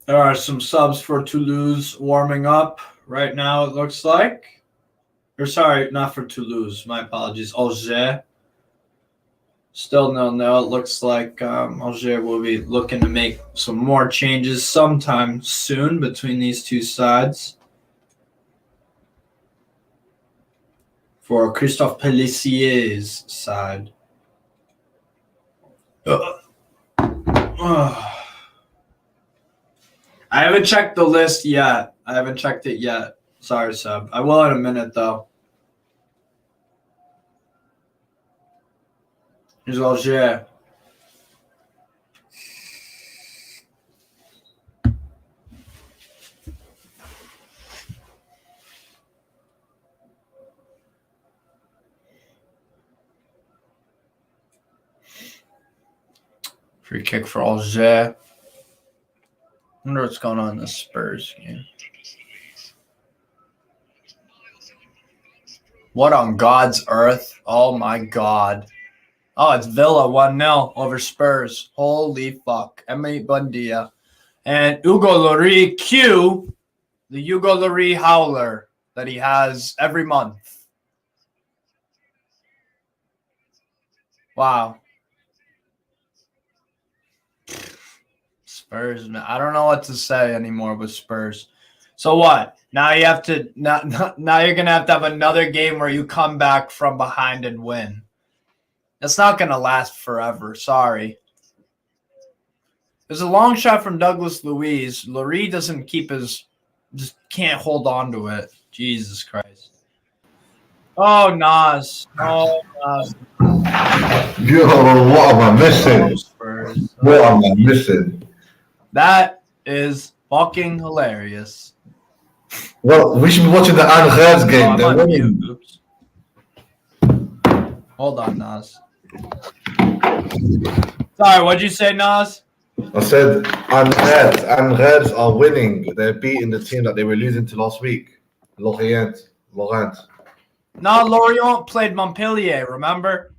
There are some subs for Toulouse warming up right now, it looks like. Or sorry, not for Toulouse. My apologies. Auxerre. Still 0-0. It looks like Auxerre will be looking to make some more changes sometime soon between these two sides. For Christophe Pellissier's side. I haven't checked the list yet. I haven't checked it yet. Sorry, Sub. I will in a minute, though. Here's Auxerre. Free kick for Auxerre. I wonder what's going on in the Spurs game. What on God's earth? Oh, my God. Oh, it's Villa 1-0 over Spurs. Holy fuck. Emi Buendia. And Hugo Lloris Q, the Hugo Lloris howler that he has every month. Wow. Spurs, man. I don't know what to say anymore with Spurs. So what? Now you have to now you're gonna have another game where you come back from behind and win. That's not gonna last forever. Sorry. There's a long shot from Douglas Luiz. Lloris doesn't keep his, just can't hold on to it. Jesus Christ. Oh, Nas. Oh, Nas. Yo, what am I missing? What am I missing? That is fucking hilarious. Well, we should be watching the Angers game. Oh, I'm on mute. Oops. Hold on, Nas. Sorry, what'd you say, Nas? I said Angers are winning. They're beating the team that they were losing to last week. Lorient. No, Lorient played Montpellier, remember?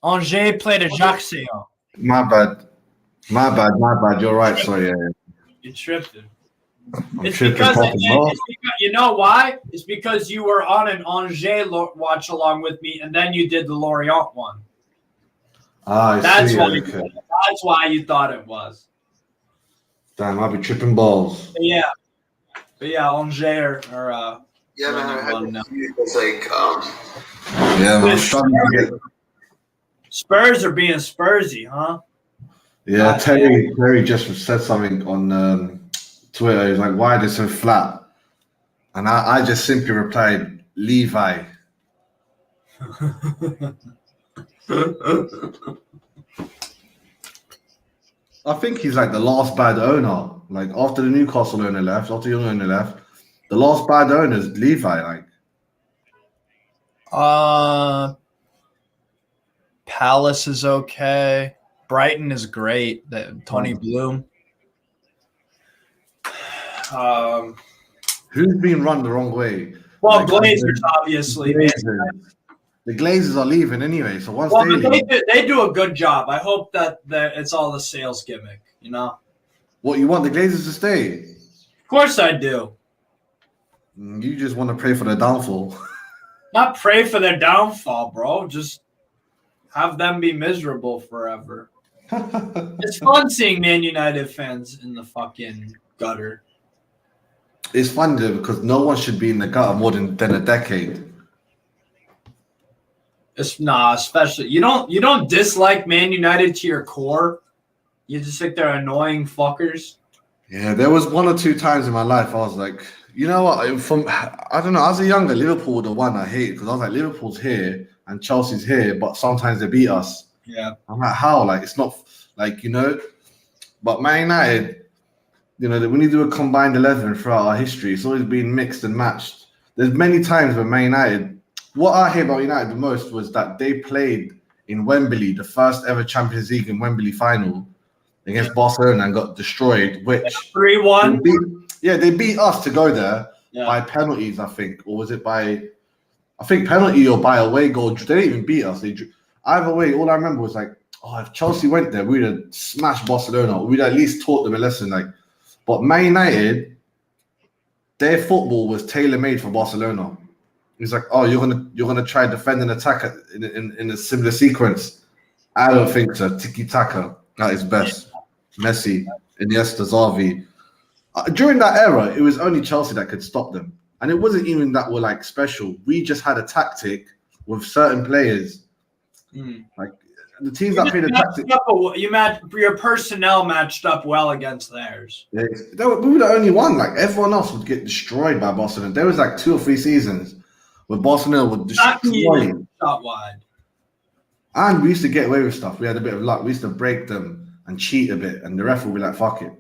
Angers played Ajaccio. My bad. You're right. Sorry. Yeah. You're tripping. I'm tripping. It's because, you know why? It's because you were on an Angers watch along with me, and then you did the Lorient one. That's why. That's why you thought it was. Damn, I'll be tripping balls. But yeah, Angers are. Yeah, man. I had it's like. Yeah, man. I'm struggling to get. Spurs are being Spursy, huh? Yeah, Terry just said something on Twitter. He's like, "Why are they so flat?" And I just simply replied, Levi. I think he's like the last bad owner. Like after the Newcastle owner left, after the young owner left, the last bad owner is Levi. Like Palace is okay. Brighton is great. Tony Bloom. who's been run the wrong way? Well, Like, Glazers, obviously. The Glazers are leaving anyway. So once Well, they leave, they do a good job. I hope that it's all a sales gimmick, you know? what you want the Glazers to stay? Of course I do. You just want to pray for their downfall. Not pray for their downfall, bro. Just have them be miserable forever. It's fun seeing Man United fans in the fucking gutter. It's fun though because no one should be in the gutter more than a decade. Especially you don't dislike Man United to your core. You just think they're annoying fuckers. Yeah, there was one or two times in my life I was like, you know what? I don't know. As a younger, Liverpool were the one I hated because I was like, Liverpool's here and Chelsea's here, but sometimes they beat us. Yeah, I'm like, how? Like, it's not like But Man United, when you do a combined 11 throughout our history, it's always been mixed and matched. There's many times when Man United, what I hate about United the most was that they played in Wembley, the first ever Champions League in Wembley final against Barcelona and got destroyed, which 3-1. They beat us to go there by penalties, I think. Or was it by, I think penalty or by away goal. They didn't even beat us. Either way, all I remember was like, if Chelsea went there, we'd have smashed Barcelona. We'd at least taught them a lesson. But Man United, their football was tailor-made for Barcelona. It's like, you're gonna try defend and attack in a similar sequence. I don't think so. Tiki-taka at its best. Messi, Iniesta, Xavi. During that era, it was only Chelsea that could stop them. And it wasn't even that we're like special. We just had a tactic with certain players. Like the teams that played the tactic. Your personnel matched up well against theirs. Yeah, we were the only one. Like everyone else would get destroyed by Barcelona. There was like 2 or 3 seasons where Barcelona would destroy. Shot wide. And we used to get away with stuff. We had a bit of luck. We used to break them and cheat a bit, and the ref would be like, "Fuck it."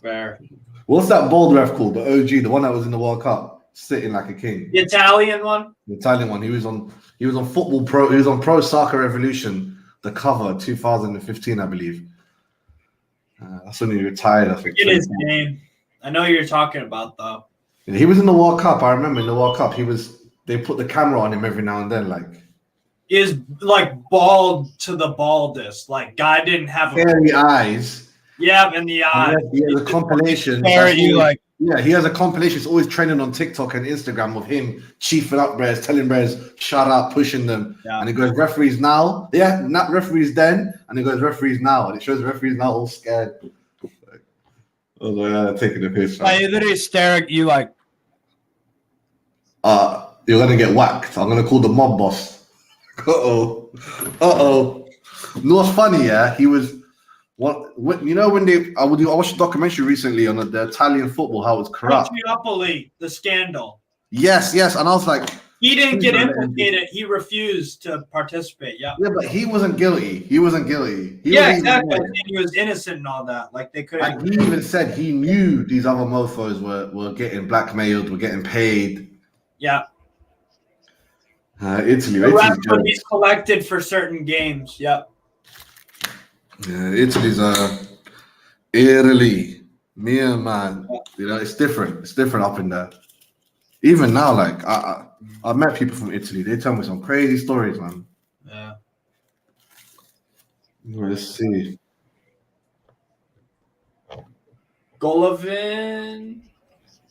Fair. What's that bold ref called? The OG, the one that was in the World Cup, sitting like a king. The Italian one. The Italian one. He was on Football Pro. He was on Pro Soccer Revolution, the cover, 2015, I believe. That's when he retired. I think. Get his name. I know who you're talking about though. He was in the World Cup. I remember in the World Cup, they put the camera on him every now and then, like. Is like bald to the baldest. Like guy didn't have hairy eyes. Yeah, in the eye. He has a compilation. He has a compilation. It's always trending on TikTok and Instagram of him chiefing up Bears, telling Bears, shut up, pushing them. Yeah. And it goes, referees now. Yeah, not referees then. And it goes, referees now. And it shows referees now all scared. I was like, taking the piss. I literally stare at you like, you're going to get whacked. I'm going to call the mob boss. Uh-oh. You know what's funny, yeah? He was... What when I watched a documentary recently on the Italian football, how it's corrupt. Calciopoli, the scandal. Yes, and I was like, he didn't get implicated. He refused to participate. Yeah, but he wasn't guilty. Exactly. He was innocent and all that. Like they could. He even said he knew these other mofo's were getting blackmailed, were getting paid. Yeah. Italy. He's collected for certain games. Yep. Yeah, Italy's Italy, man. It's different. It's different up in there. Even now, like I met people from Italy. They tell me some crazy stories, man. Yeah. Let's see. Golovin.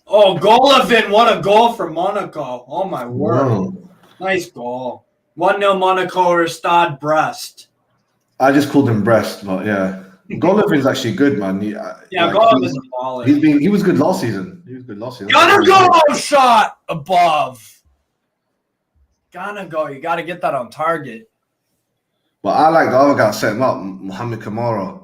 Oh, Golovin! What a goal for Monaco! Oh my word! Whoa. Nice goal. 1-0 Monaco or Stade Brest. I just called him Brest, but yeah. Golovin's actually good, man. Golovin's a baller. He was good last season. Gotta go! Shot above. Gotta go. You gotta get that on target. But I like the other guy setting up, Mohamed Kamara.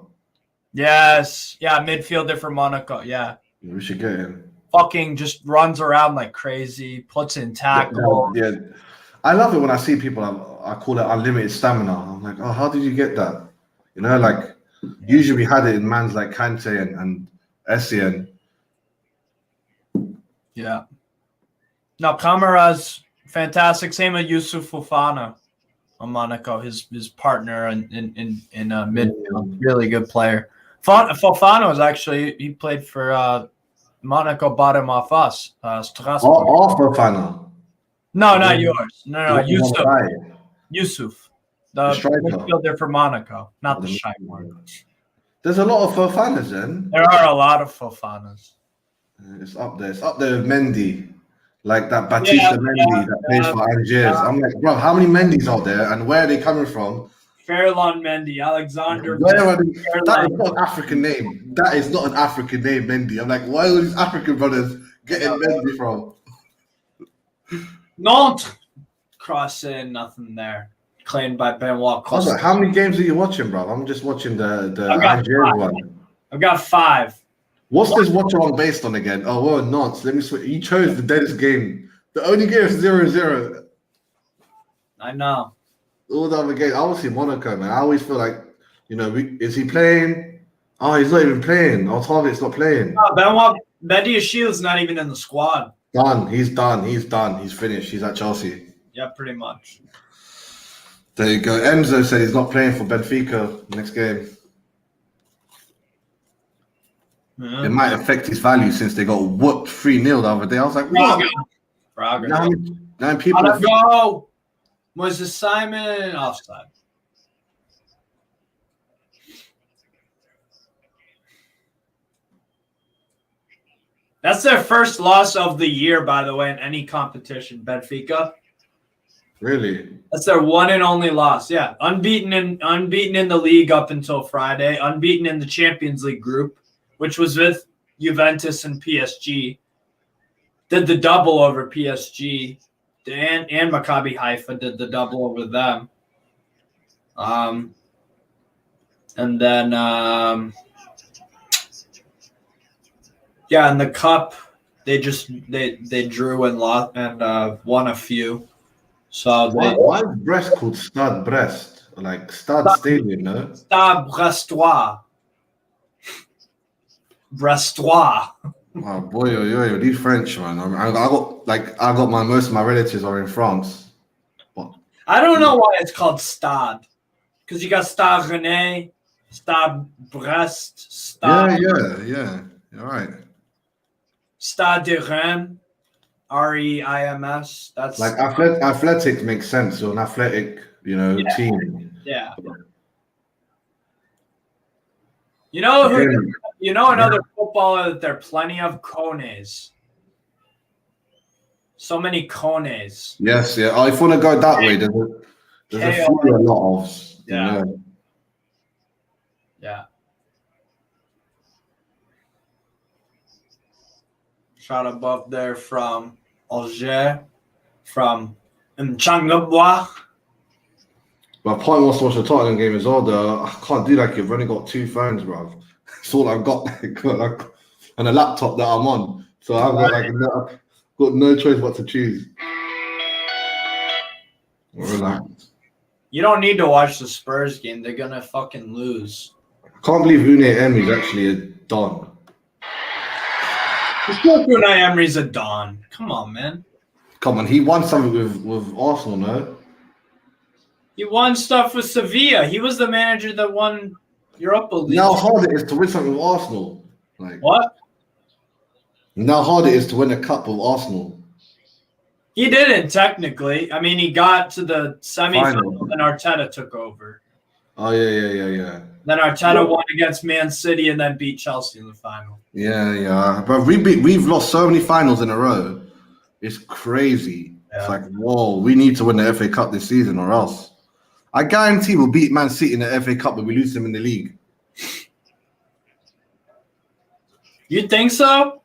Yes. Yeah, midfielder for Monaco. Yeah. We should get him. fucking just runs around like crazy, puts in tackle. Yeah. I love it when I see people. I call it unlimited stamina. I'm like, oh, how did you get that? You know, like usually we had it in mans like Kante and Essien. Yeah. No, Camara's fantastic. Same with Yusuf Fofana on Monaco, his partner in midfield. Really good player. Fofana was actually, he played for Monaco, bought him off us. Strasbourg. Or Fofana. No, not yours. No, Yusuf. The striker. midfielder for Monaco, not the shy one. There's a lot of Fofanas then. There are a lot of Fofanas. It's up there. It's up there with Mendy. Like that Batista Mendy that plays for Algiers. I'm like, bro, how many Mendys are there and where are they coming from? Fairlawn Mendy, Alexander. Where are they? That is not an African name. That is not an African name, Mendy. I'm like, why are these African brothers getting Mendy from? Nantes. Cross in, nothing there. Claimed by Benoit Costa. Like, how many games are you watching, bro? I'm just watching the Algiers one. I've got 5. What's this watch along based on again? Oh, well, Nantes. Let me switch. You chose the deadest game. The only game is 0-0. I know. All the other games. I always see Monaco, man. I always feel like, you know, is he playing? Oh, he's not even playing. Our target's not playing. No, Benoit Shield's not even in the squad. Done. He's done. He's done. He's finished. He's at Chelsea. Yeah, pretty much. There you go. Enzo said he's not playing for Benfica next game. Yeah. It might affect his value since they got whooped 3-0 the other day. I was like, what? Braga. Nine people. Go. Moses Simon offside. That's their first loss of the year, by the way, in any competition, Benfica. Really? That's their one and only loss. Yeah, unbeaten in the league up until Friday. Unbeaten in the Champions League group, which was with Juventus and PSG. Did the double over PSG, and Maccabi Haifa did the double over them. And then in the cup they drew and lost and won a few. So why is Brest called Stade Brest? Like Stade Stadium, no? Stade Brestois. Brestois. Oh boy, these French, man. I got most of my relatives are in France. But I don't know why it's called Stade. Because you got Stade Rennais, Stade Brest, Stade. Yeah. All right. Stade de Reims, REIMS. That's like athletic makes sense. So an athletic, team. Yeah. You know who? You know another footballer that there are plenty of Kones. So many Kones. Yes, yeah. Oh, if you want to go that way, there's a lot of. Yeah. Shot above there from Auxerre, from Mchangabwa. My point was to watch the Tottenham game as well. Though I can't do that. You've only got 2 phones, bro. That's all I've got, and a laptop that I'm on. So I've got no choice but to choose. Relax. You don't need to watch the Spurs game. They're gonna fucking lose. I can't believe Unai Emery is actually a Don. Of course, Unai Emery's a Don. Come on, man. Come on, he won something with Arsenal, no? He won stuff with Sevilla. He was the manager that won Europa League. Now how hard it is to win something with Arsenal. Like what? Now hard it is to win a cup with Arsenal. He didn't technically. I mean, he got to the semifinal and Arteta took over. Oh yeah. Then Arteta won against Man City and then beat Chelsea in the final. Yeah. But we've lost so many finals in a row. It's crazy. Yeah. It's like, whoa, we need to win the FA Cup this season or else. I guarantee we'll beat Man City in the FA Cup, but we lose them in the league. You think so?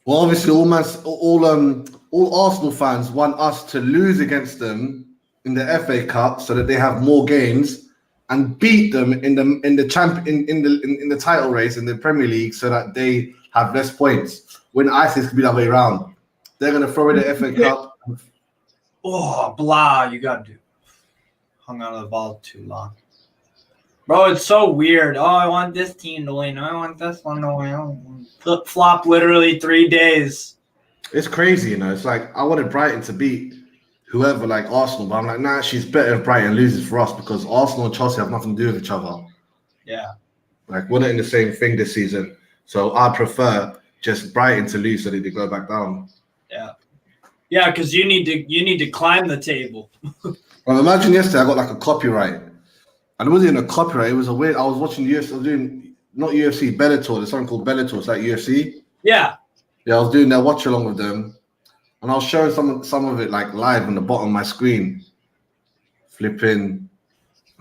Well, obviously, all Arsenal fans want us to lose against them in the FA Cup so that they have more games and beat them in the title race in the Premier League, so that they have less points. When I think it could be that way around, they're gonna throw in the FA Cup. Oh, blah! You got to hung on to the ball too long, bro. It's so weird. Oh, I want this team to win. I want this one to win. Flip flop, literally 3 days. It's crazy, you know. It's like I wanted Brighton to beat whoever, like Arsenal, but I'm like, nah, she's better if Brighton loses for us because Arsenal and Chelsea have nothing to do with each other. Yeah. Like we're not in the same thing this season, so I prefer just Brighton to lose so that they go back down. Yeah. Yeah, because you need to climb the table. Well, imagine yesterday I got like a copyright, and it wasn't even a copyright. It was a weird. I was watching UFC. I was doing not UFC, Bellator. There's something called Bellator. It's like UFC. Yeah. Yeah, I was doing their watch along with them, and I was showing some of it like live on the bottom of my screen. Flipping.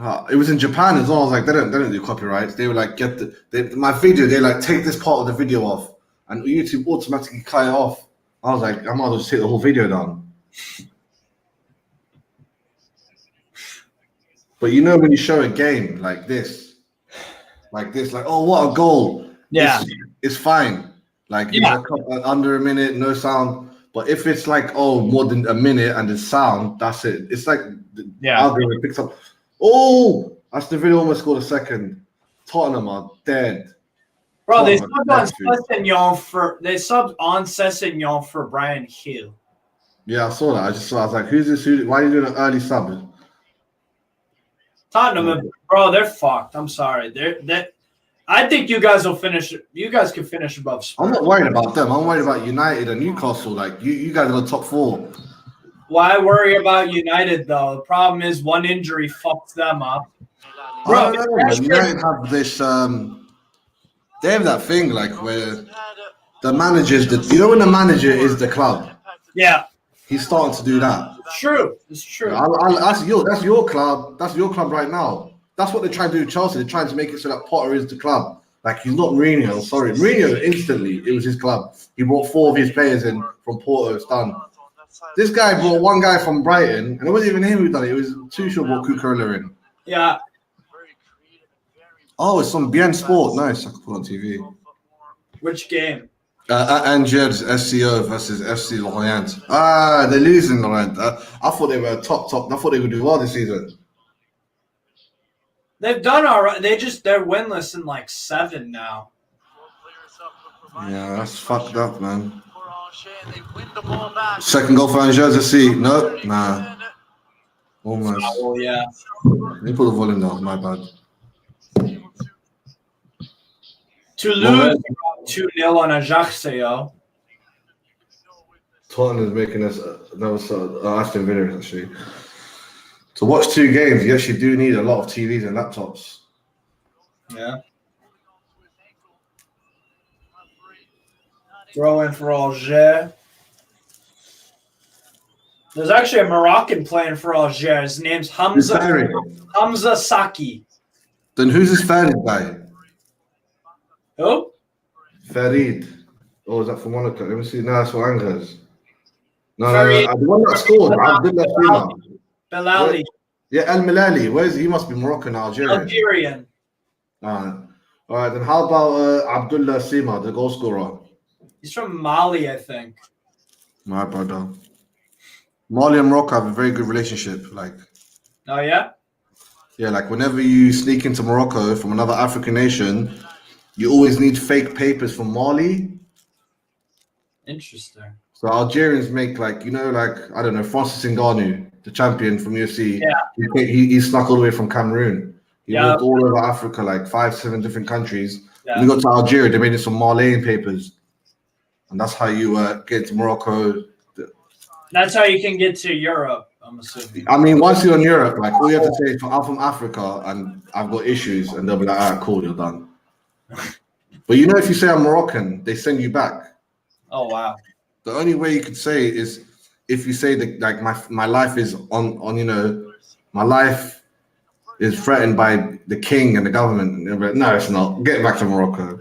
It was in Japan as well. I was like, they don't do copyrights. They were like, my video. They like take this part of the video off, and YouTube automatically cut it off. I was like, I might as well just take the whole video down. But you know when you show a game like this, like oh what a goal! Yeah, it's fine. Like under a minute, no sound. But if it's like more than a minute and the sound, that's it. It's like the algorithm picks up. Oh, that's the video almost scored a second. Tottenham are dead. Bro, they subbed on Sessegnon for Brian Hill. Yeah, I saw that. I was like, who's this? Why are you doing an early sub? Tottenham, bro, they're fucked. I'm sorry. I think you guys will finish. You guys can finish above Spurs. I'm not worried about them. I'm worried about United and Newcastle. Like you guys are the top 4. Why worry about United though? The problem is one injury fucks them up. Bro, United have this. They have that thing like where the manager's when the manager is the club. Yeah. He's starting to do that. It's true. It's true. That's your club. That's your club right now. That's what they're trying to do with Chelsea. They're trying to make it so that Potter is the club. Like he's not Mourinho. Sorry, Mourinho instantly it was his club. He brought 4 of his players in from Porto. It's done. This guy brought one guy from Brighton, and it wasn't even him who done it. It was Tuchel brought Cucurella in. Yeah. Oh, it's on BN Sport. Nice. I can put on TV. Which game? Angers SCO versus FC Lorient. They're losing Lorient. I thought they were top. I thought they would do well this season. They've done all right. They're winless in like 7 now. Yeah, that's fucked up, man. Second goal for Angers SC. No, nah. Almost. Oh yeah. Let me put the volume down. My bad. Toulouse 2-0 on Ajaccio. Tottenham is making us Aston Villa actually. To watch 2 games, you actually do need a lot of TVs and laptops. Yeah. Throw in for Auxerre. There's actually a Moroccan playing for Auxerre. His name's Hamza Saki. Then who's this Farid guy? Who? Farid. Oh, is that from Monaco? Let me see. No, that's for Angers. No, the one that scored. Belali. Yeah, El Milali. Where is he? He must be Moroccan, Algerian. All right. Then how about Abdullah Sima, the goal scorer? He's from Mali, I think. My brother. Mali and Morocco have a very good relationship. Like. Oh yeah. Yeah, like whenever you sneak into Morocco from another African nation, you always need fake papers from Mali. Interesting. So Algerians make I don't know, Francis Ngannou, the champion from UFC. Yeah. He snuck all the way from Cameroon. He walked all over Africa, like 5-7 different countries. Yeah. When he got to Algeria, they made him some Malian papers. And that's how you get to Morocco. That's how you can get to Europe, I'm assuming. I mean, once you're in Europe, like all you have to say is, I'm from Africa and I've got issues, and they'll be like, all right, cool, you're done. But if you say I'm Moroccan, they send you back. Oh wow. The only way you could say it is if you say that like my life is on my life is threatened by the king and the government. And they'll be like, no, it's not. Get back to Morocco.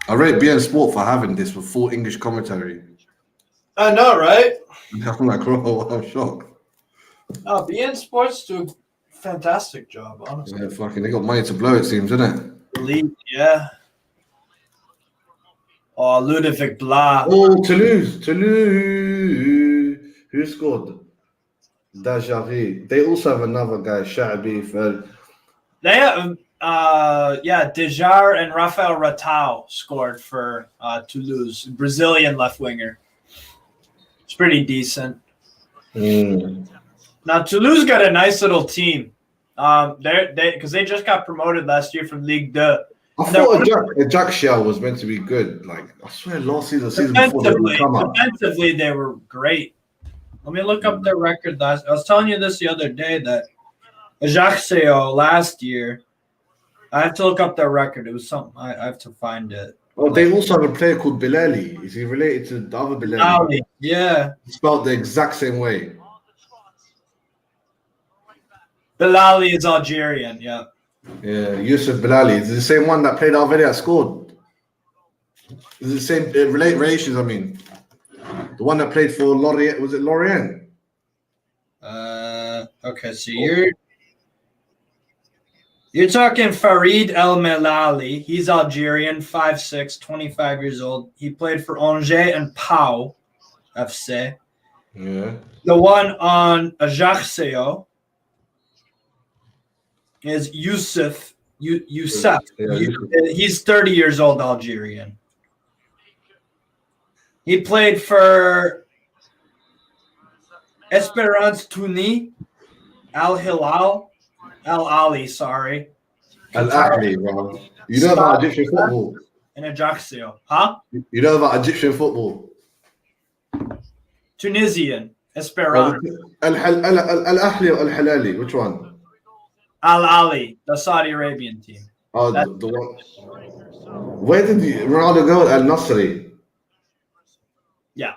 I rate BN Sport for having this with full English commentary. I know, right? I'm like, bro, I'm shocked. Oh, BN Sports do a fantastic job, honestly. Yeah, fucking, they got money to blow, it seems, isn't it? League, yeah. Oh, Ludovic Blah. Oh, Toulouse. Who scored? Dajari. They also have another guy, Sha'bi. They have, Dejar and Rafael Ratau scored for Toulouse, Brazilian left winger. It's pretty decent. Now Toulouse got a nice little team. Because they just got promoted last year from Ligue 2. I thought Auxerre was meant to be good. Like, I swear, season before they would come up. Defensively, they were great. Let me look up their record. I was telling you this the other day that Auxerre last year. I have to look up their record. It was something I have to find it. Oh, they also have a player called Bilali. Is he related to the other Bilali? Yeah. It's spelled the exact same way. Bilali is Algerian, yeah. Yeah, Yusuf Bilali. Is it the same one that played already that scored? Is it the same relations, I mean? The one that played for Lorient, was it Lorient? Okay, so you're talking Farid El Melali. He's Algerian, 5'6", 25 years old. He played for Angers and Pau FC. Yeah. The one on Ajaccio is Youssef. Youssef. He's 30 years old, Algerian. He played for Esperance Tunis, Al Hilal, Al Ali, sorry. Al Ahly, bro. You know about Egyptian football? And Ajaccio. Huh? You know about Egyptian football? Tunisian, Esperance. Al Ahly or Al Hilali? Which one? Al Ali, the Saudi Arabian team. Oh, the one. Where did Ronaldo go? Al Nasri. Yeah.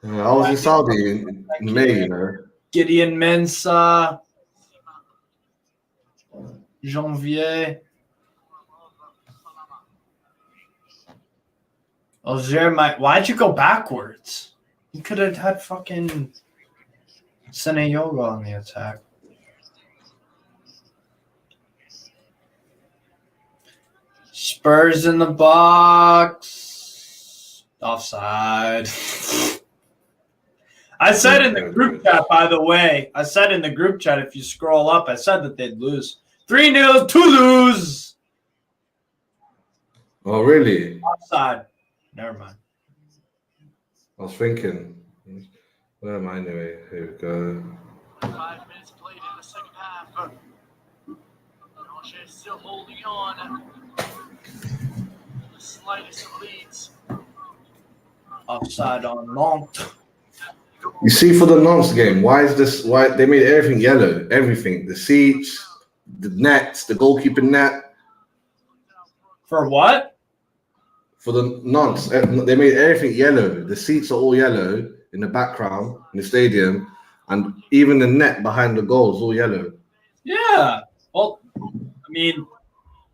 I was in Saudi in May, you know. Gideon Mensah, Janvier. Auxerre, why'd you go backwards? You could have had fucking Sene Yoga on the attack. Spurs in the box. Offside. I said in the group chat, by the way, if you scroll up, I said that they'd lose. 3-0 Toulouse. Oh, really? Offside. Never mind. I was thinking. Where am I anyway? Here we go. 5 minutes played in the second half. Auxerre still holding on. The slightest of leads. Offside on Nantes. You see, for the Nantes game, why they made everything yellow? Everything. The seats, the nets, the goalkeeper net. For what? For the Nantes, they made everything yellow. The seats are all yellow in the background, in the stadium, and even the net behind the goal is all yellow. Yeah. Well, I mean,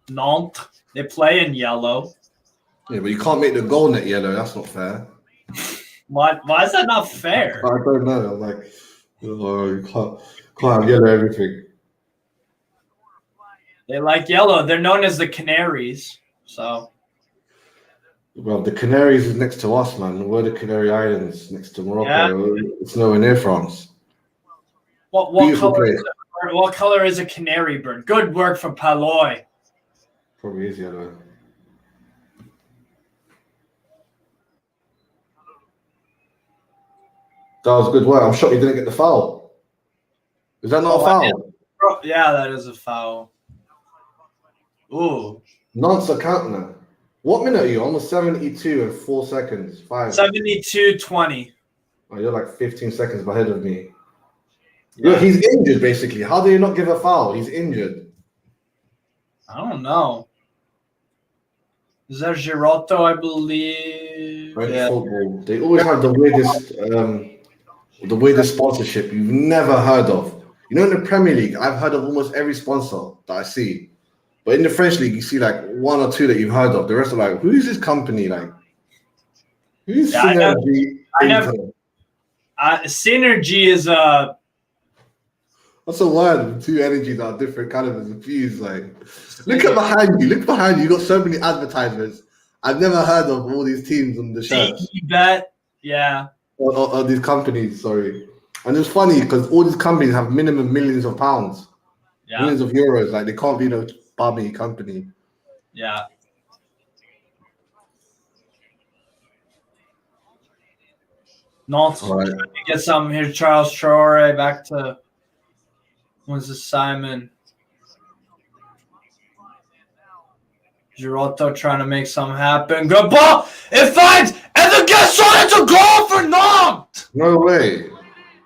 Nantes, they play in yellow. Yeah, but you can't make the goal net yellow. That's not fair. Why is that not fair? I don't know. I'm like, oh, you can't have yellow everything. They like yellow. They're known as the Canaries. So. Well, the Canaries is next to us, man. We're the Canary Islands next to Morocco. Yeah. It's nowhere near France. What color is a canary bird? Good work from Paloy. Probably is yellow. That was good work. I'm shocked you didn't get the foul. Is that not a foul? Yeah, that is a foul. Ooh. Nantes are counting that. What minute are you on? 72 and 4 seconds. 72-20. Oh, you're like 15 seconds ahead of me. Yeah. Look, he's injured, basically. How do you not give a foul? He's injured. I don't know. Is that Girotto, I believe? French football. They always have the weirdest sponsorship you've never heard of. You know, in the Premier League, I've heard of almost every sponsor that I see. But in the French league, you see like one or two that you've heard of. The rest are like, who is this company? Like, Who's Yeah, Synergy? I never. Synergy is What's a word? Two energies are different calibers of views. Like, look behind you. Look behind you. You got so many advertisements. I've never heard of all these teams on the shirts. Bet. Yeah. Or these companies, sorry. And it's funny because all these companies have minimum millions of pounds, millions of euros. Like, they can't be no bummy company. Yeah. Nantes trying to get something here. Charles Traore back to when's this Simon? Giroto trying to make something happen. Good ball. It finds and then guess what? It's a goal for Nantes. No way.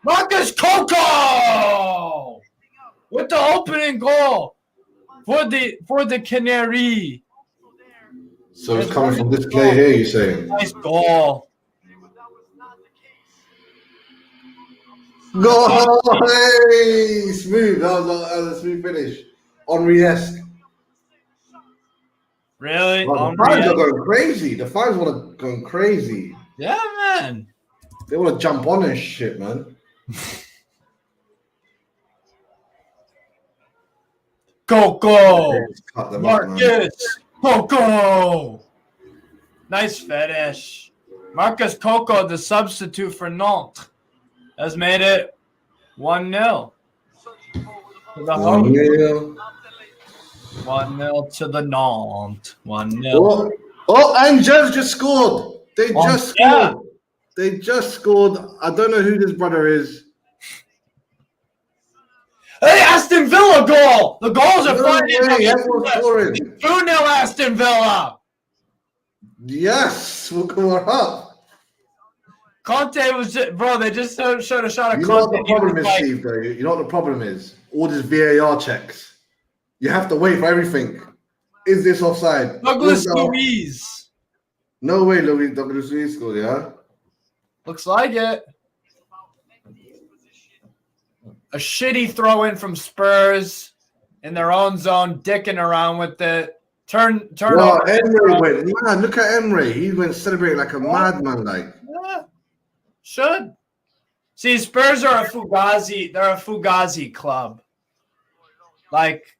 Marcus Coco with the opening goal for the Canary. So it's coming from this play here, you're saying? Nice goal. Go! Hey! Smooth. That was a smooth finish. Henri-esque. Really? Well, the fans are going crazy. The fans want to go crazy. Yeah, man. They want to jump on and shit, man. Coco. Marcus. Coco. Nice finish. Marcus Coco, the substitute for Nantes, has made it 1-0. To the home. 1-0 to the Nantes. 1-0. Oh, Angers just scored. They just scored. They just scored. I don't know who this brother is. Hey, Aston Villa goal. The goals are finding 2-0 Aston Villa. Yes, we'll come up. Conte was just, bro, they just showed a shot of You Conte. know what the problem is, Steve, though? You know what the problem is? All these VAR checks. You have to wait for everything. Is this offside? Douglas Luiz. No way, Douglas Luiz scored, yeah? Looks like it. A shitty throw in from Spurs in their own zone, dicking around with it. Turn over. Emre went. Man, look at Emre. He went celebrating like a madman, like. Yeah. Should. See, Spurs are a Fugazi. They're a Fugazi club. Like,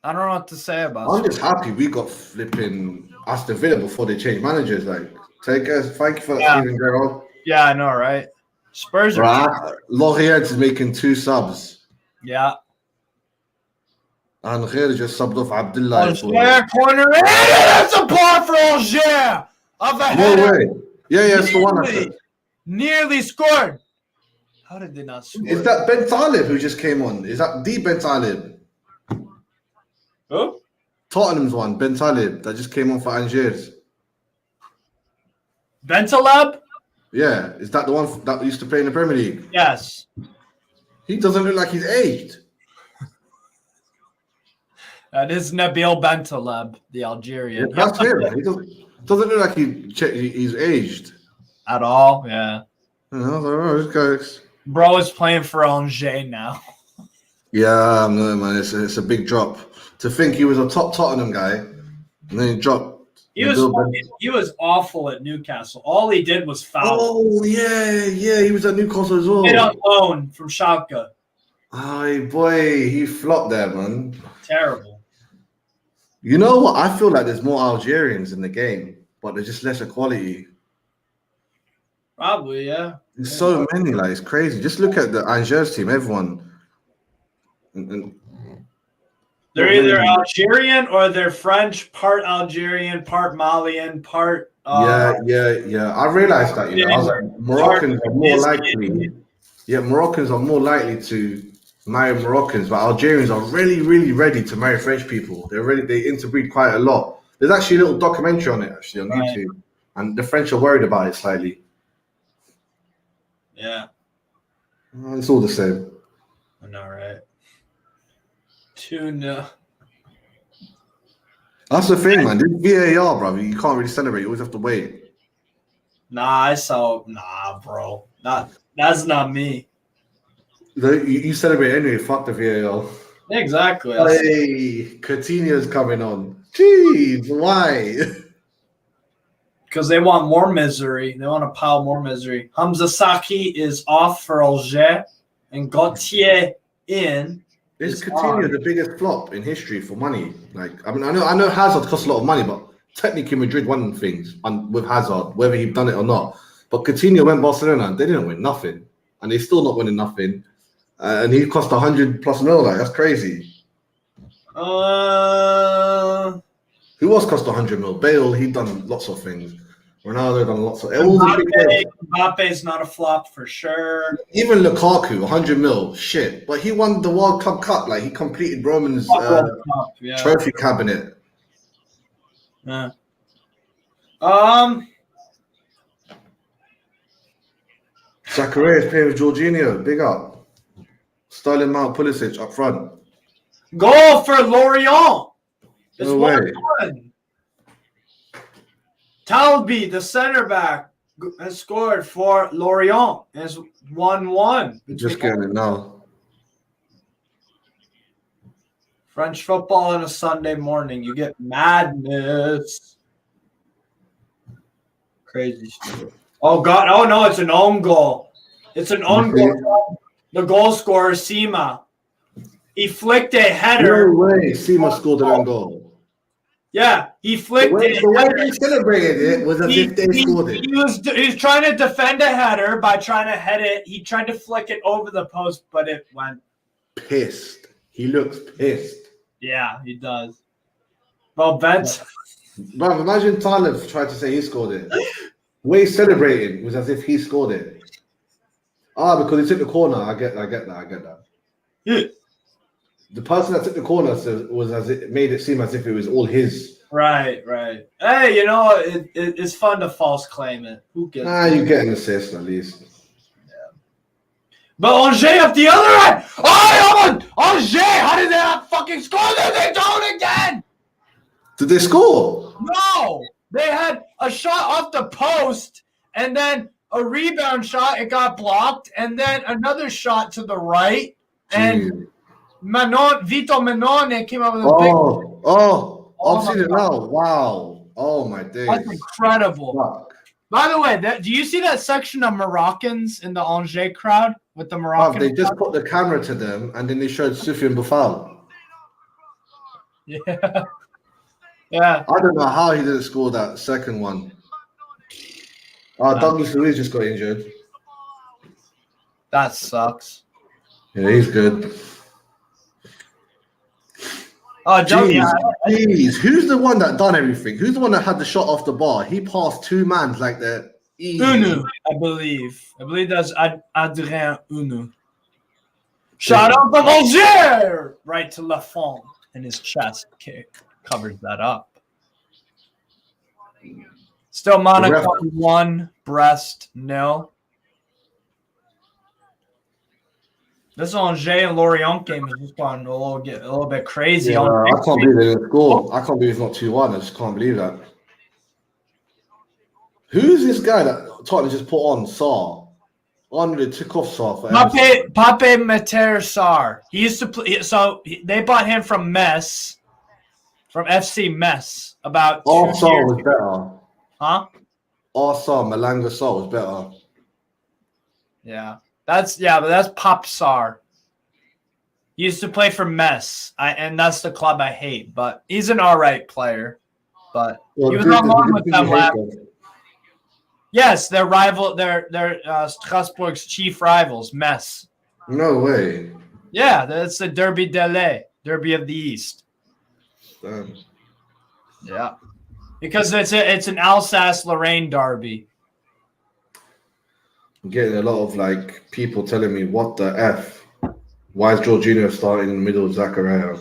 I don't know what to say about I'm Spurs. just happy we got flipping Aston Villa before they changed managers. Like, thank you for that, Steven Gerrard. Yeah, I know, right? Spurs are. Right. Lorient is making 2 subs. Yeah. And Khair just subbed off Abdullah. Auxerre corner. That's a bar for Auxerre. Of a No way. Yeah, it's the one I said. Nearly scored. How did they not score? Is that Ben Talib who just came on? Is that the Ben Talib? Who? Tottenham's one, Ben Talib, that just came on for Angers. Bentaleb? Yeah, is that the one that used to play in the Premier League? Yes. He doesn't look like he's aged. That is Nabil Bentaleb, the Algerian. Yeah, that's him. He doesn't look like he's aged. At all, yeah. I was like, oh, this guy's... Bro is playing for Angers now. Yeah, no, man, it's a big drop. To think he was a top Tottenham guy, and then he dropped. He was awful at Newcastle. All he did was foul. Oh, yeah, he was at Newcastle as well. He on loan from Schalke. Oh, boy, he flopped there, man. Terrible. You know what? I feel like there's more Algerians in the game, but there's just lesser quality. Probably, yeah. There's so many, like, it's crazy. Just look at the Angers team, everyone. They're either Algerian or they're French, part Algerian, part Malian, part... Yeah. I realized that, I was like, Moroccans are more likely. Yeah, Moroccans are more likely to marry Moroccans, but Algerians are really, really ready to marry French people. They interbreed quite a lot. There's actually a little documentary on it, actually, on YouTube. And the French are worried about it slightly. Yeah. It's all the same. I know, right? 2-0. That's the thing, man. This VAR, brother, you can't really celebrate. You always have to wait. Nah, bro. That's not me. You celebrate anyway. Fuck the VAR. Exactly. Hey, Coutinho's coming on. Jeez, why? because they want more misery. They want to pile more misery. Hamza Saki is off for Auxerre, and Gauthier in. Is Coutinho the biggest flop in history for money? Like, I mean, I know Hazard costs a lot of money, but technically Madrid won things with Hazard, whether he'd done it or not. But Coutinho went Barcelona and they didn't win nothing, and they're still not winning nothing. And he cost 100+ mil. Like, that's crazy. Who else cost 100 mil? Bale, he'd done lots of things. Ronaldo done lots of. Mbappe's not a flop for sure. Even Lukaku, 100 mil, shit. But he won the World Club Cup. Like, he completed Roman's trophy cabinet. Yeah. Zachariah is playing with Jorginho. Big up. Sterling, Mount, Pulisic up front. Goal for Lorient. It's No way. 1-1. Talbi, the center back, has scored for Lorient. It's 1-1. Just getting it now. French football on a Sunday morning. You get madness. Crazy shit. Oh, God. Oh, no, it's an own goal. It's an own goal. The goal scorer, Sima. He flicked a header. No way. Sima scored an own goal. Yeah, he flicked it. The way they celebrated it was as if they scored it. He was trying to defend a header by trying to head it. He tried to flick it over the post, but it went. Pissed. He looks pissed. Yeah, he does. Well, Ben's. Bro, imagine Tyler tried to say he scored it. The way he celebrated was as if he scored it. Because he took the corner. I get that. Yeah. The person that took the corner was as it made it seem as if it was all his. Right. Hey, it's fun to false claim it. Who gets you get an assist at least. Yeah. But Angers up the other end. Oh, Angers! How did they not fucking score? They don't again. Did they score? No, they had a shot off the post, and then a rebound shot. It got blocked, and then another shot to the right, and Vito Manon came up with a big. I've seen it now. Wow. Oh my days. That's incredible. Fuck. By the way, do you see that section of Moroccans in the Angers crowd with the Moroccan? They just put the camera to them and then they showed Soufiane Boufal. Yeah. Yeah. I don't know how he didn't score that second one. Douglas Luiz just got injured. That sucks. Yeah, he's good. Oh, jeez. Who's the one that done everything? Who's the one that had the shot off the bar? He passed two mans like that. Unu, I believe. I believe that's Adrien Unu. Shot up from Auxerre! Right to Lafont. And his chest kick covers that up. Still Monaco 1, Brest 0. This Angers and Lorient game is just going a little bit crazy. Yeah, I can't believe they didn't score. I can't believe it's not 2-1. I just can't believe that. Who's this guy that Tottenham just put on Sarr? They took off Sarr for Pape Mater Sarr. He used to play. So they bought him from Metz, from FC Metz, about 2 years Sarr was better. Huh? Malanga Sarr was better. Yeah. But that's Pop Sarr. He used to play for Metz, and that's the club I hate. But he's an all right player. But he was on loan with them last. Yes, they're rival. They're Strasbourg's chief rivals, Metz. No way. Yeah, that's the Derby de l'Est, Derby of the East. Damn. Yeah, because it's an Alsace-Lorraine derby. I'm getting a lot of people telling me, what the F? Why is Jorginho starting in the middle of Zachariah?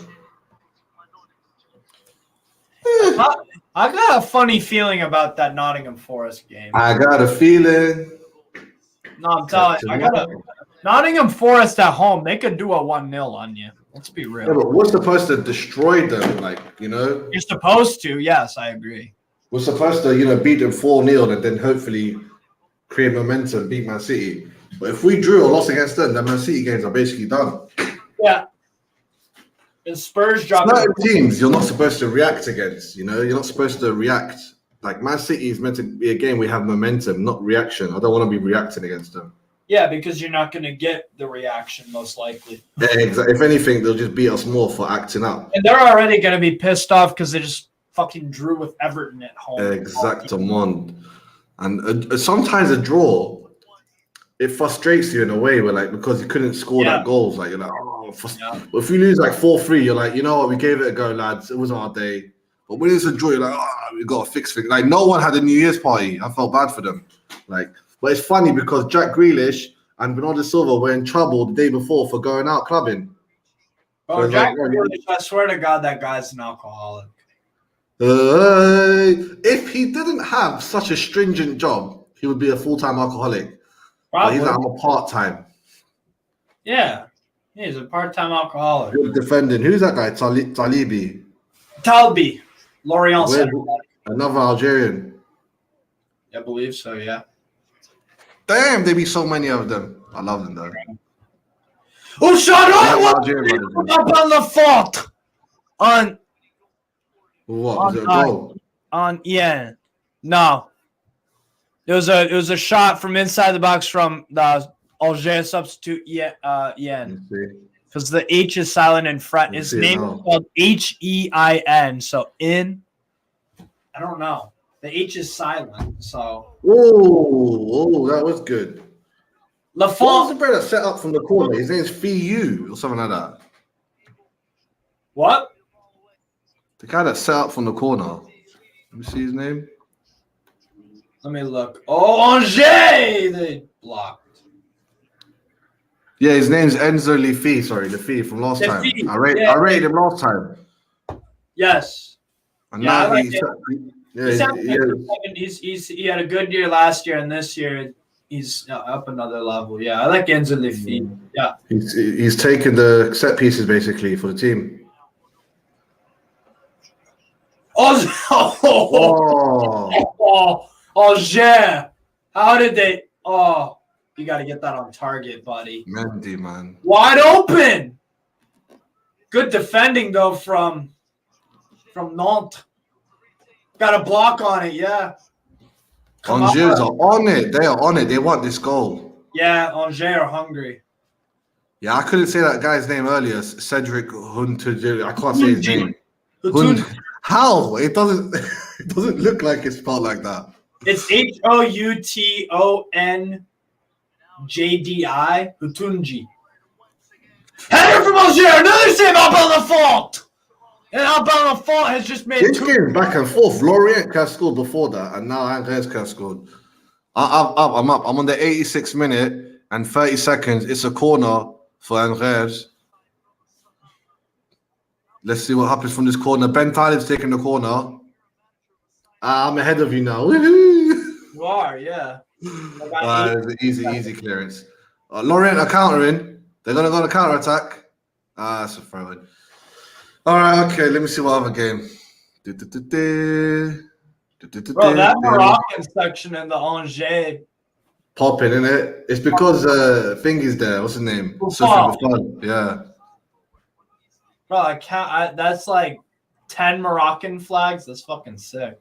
I got a funny feeling about that Nottingham Forest game. I got a feeling. No, I'm telling you. Nottingham Forest at home, they could do a 1-0 on you. Let's be real. Yeah, but we're supposed to destroy them, You're supposed to, yes, I agree. We're supposed to, beat them 4-0 and then hopefully create momentum, beat Man City. But if we drew or lost against them, the Man City games are basically done. Yeah. And Spurs dropped. Certain teams you're not supposed to react against, You're not supposed to react Like Man City is meant to be a game we have momentum, not reaction. I don't want to be reacting against them. Yeah, because you're not going to get the reaction most likely. Yeah, exactly. If anything, they'll just beat us more for acting up. And they're already going to be pissed off because they just fucking drew with Everton at home. Exactement. And sometimes a draw, it frustrates you in a way where like because you couldn't score that goals, like you're like, oh. But if you lose like 4-3, you're like, you know what, we gave it a go, lads. It was our day. But when it's a draw, you're like, oh, we got to fix things. Like no one had a New Year's party. I felt bad for them. Like, but it's funny because Jack Grealish and Bernardo Silva were in trouble the day before for going out clubbing. Oh, So Jack Grealish, I swear to God, that guy's an alcoholic. If he didn't have such a stringent job, he would be a full-time alcoholic. But he's like, I'm a part-time. Yeah, he's a part-time alcoholic. Good defending. Who's that guy? Talibi. Talbi. Lorient. Another Algerian. I believe so, yeah. Damn, there be so many of them. I love them, though. Oh, shut up! Up on the fault! On... What? Was it a goal? No. It was a shot from inside the box from the Auxerre substitute Yen. Because the H is silent in front. His name is spelled Hein. So in I don't know. The H is silent. So that was good. Lafont. What was the brother set up from the corner? His name's Fiu or something like that. What? The guy that set up from the corner. Let me see his name. Let me look. Oh, Angers! They blocked. Yeah, his name's Enzo Lefi. Sorry, Lefi from last time. I rated him last time. Yes. And now he had a good year last year, and this year he's up another level. Yeah, I like Enzo Lefi. Yeah. He's taken the set pieces basically for the team. Auxerre. How did they? Oh, you got to get that on target, buddy. Mendy, man. Wide open. Good defending, though, from Nantes. Got a block on it, yeah. Angers are on it. They are on it. They want this goal. Yeah, Angers are hungry. Yeah, I couldn't say that guy's name earlier. Cedric Hunter. I can't say his name. How? It doesn't look like it's spelled like that. It's Houtonjdi. Hutunji. Header from Auxerre. Another save up on the fault. And up on the fault has just made this game back and forth. Lorient could have scored before that, and now Angers could have scored. I'm up. I'm on the 86th minute and 30 seconds. It's a corner for Angers. Let's see what happens from this corner. Ben Talib's taking the corner. I'm ahead of you now. You are, yeah. Easy clearance. Lorient are countering. They're going to go on a counter-attack. That's a throw-in. All right, okay. Let me see what other game. Bro, that Moroccan section in the Angers. Popping, isn't it? It's because Thingy's there. What's his name? Yeah. Bro, that's like 10 Moroccan flags. That's fucking sick.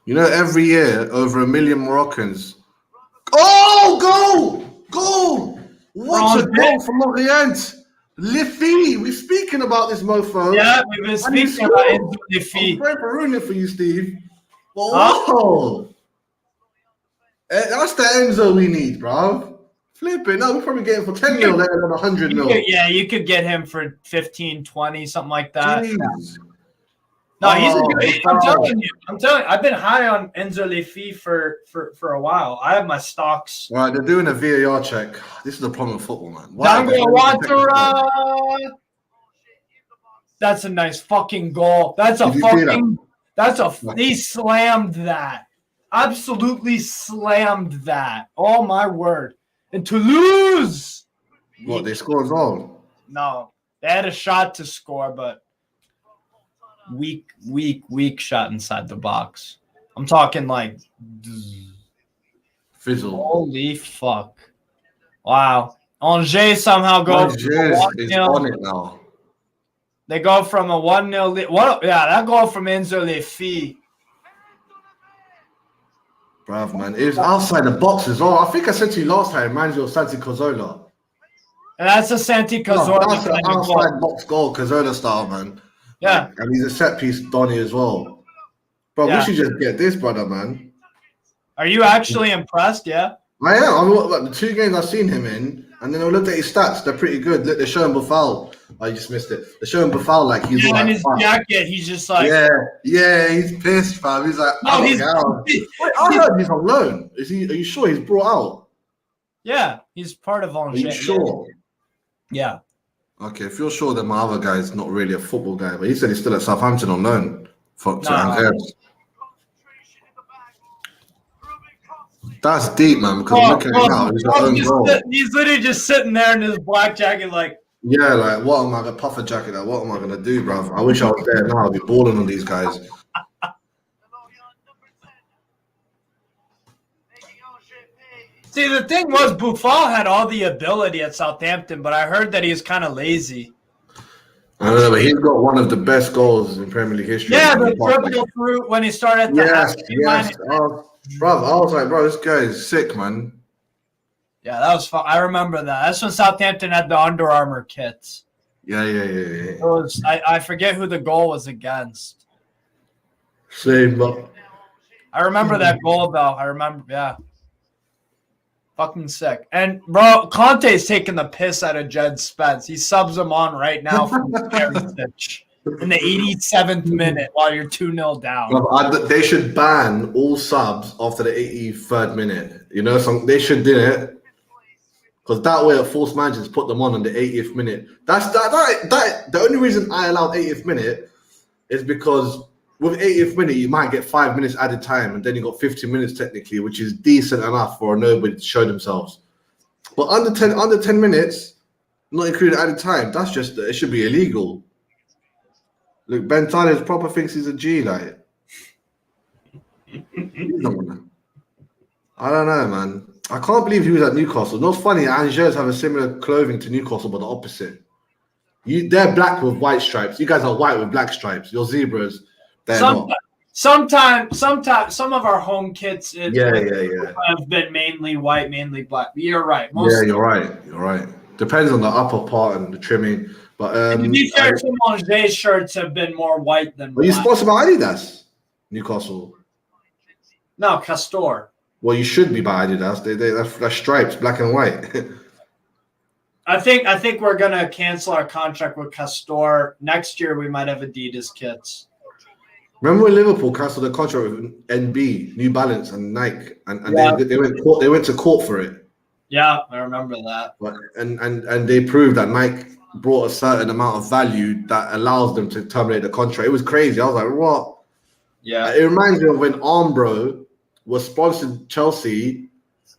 You know, every year, over 1 million Moroccans. Oh, goal! What a goal from Lorient! Liffy, we're speaking about this mofo. Yeah, we've been speaking about Liffy. I'm praying for ruining it for you, Steve. Whoa! That's the Enzo we need, bro. Flip it. No, we're probably getting for 10 mil, let alone 100 mil. Yeah, you could get him for 15, 20, something like that. Jeez. No, he's a good. I'm telling you. I've been high on Enzo Lefi for a while. I have my stocks. All right, they're doing a VAR check. This is the problem with football, man. That's a nice fucking goal. He slammed that. Absolutely slammed that. Oh my word. And Toulouse. What, they scored as well? No. They had a shot to score, but weak shot inside the box. I'm talking like fizzle. Holy fuck. Wow. Angers somehow go Angers is on it now. They go from a 1-0 lead. That goal from Enzo Lefi. Bruv, man. It was outside the box as well. I think I said to you last time, it reminds you of Santi Cazorla. And that's a Santi No, Cazorla that's an kind of goal. outside box goal, Cazorla style, man. Yeah. Like, and he's a set piece Donny as well. Bro, Yeah. we should just get this, brother, man. Are you actually impressed? Yeah. I am. I mean, like, the 2 games I've seen him in, and then I looked at his stats. They're pretty good. Look, they're showing Buffal. Oh, you just missed it. They're showing Buffal like he's Yeah, like, in his jacket, he's just like, yeah, he's pissed, fam. He's like, no, he's out. Wait, I heard he's on loan. Is he? Are you sure he's brought out? Yeah, he's part of Angers. Are you sure? Yeah. Okay, if you're sure, then my other guy is not really a football guy, but he said he's still at Southampton on loan to Angers. That's deep, man. Because I'm looking at him now. He's got own goal. He's literally just sitting there in his black jacket, like. Yeah, like what am I gonna puffer jacket? Like, what am I gonna do, bruv? I wish I was there now. I'd be balling on these guys. See, the thing was, Buffal had all the ability at Southampton, but I heard that he's kind of lazy. I don't know, but he's got one of the best goals in Premier League history. Yeah, the triple fruit when he started. Yes. Bro, I was like, bro, this guy is sick, man. Yeah, that was fun. I remember that. That's when Southampton had the Under Armour kits. Yeah. It was, I forget who the goal was against. Same, but I remember that goal, though. I remember, yeah. Fucking sick. And, bro, Conte's taking the piss out of Jed Spence. He subs him on right now from Heritage in the 87th minute while you're 2-0 down. They should ban all subs after the 83rd minute. You know, they should do it. Because that way, a forced managers put them on the 80th minute. The only reason I allowed 80th minute is because with 80th minute, you might get 5 minutes added time, and then you got 50 minutes technically, which is decent enough for nobody to show themselves. But under 10 minutes, not including added time, that's just it should be illegal. Look, Ben Tyler's proper thinks he's a G, like. I don't know, man. I can't believe he was at Newcastle. Not funny, Angers have a similar clothing to Newcastle, but the opposite. They're black with white stripes. You guys are white with black stripes. Your zebras, they're not. Sometimes some of our home kits have been mainly white, mainly black. You're right. You're right. Depends on the upper part and the trimming. But to be fair, some Angers shirts have been more white than black. Are you sponsored by Adidas? Newcastle? No, Castor. Well, you should be by Adidas. They're stripes, black and white. I think we're gonna cancel our contract with Castor. Next year we might have Adidas kits. Remember when Liverpool cancelled the contract with NB, New Balance, and Nike, and they went to court for it. Yeah, I remember that. But, and they proved that Nike brought a certain amount of value that allows them to terminate the contract. It was crazy. I was like, what? Yeah. It reminds me of when Armbro was sponsored Chelsea,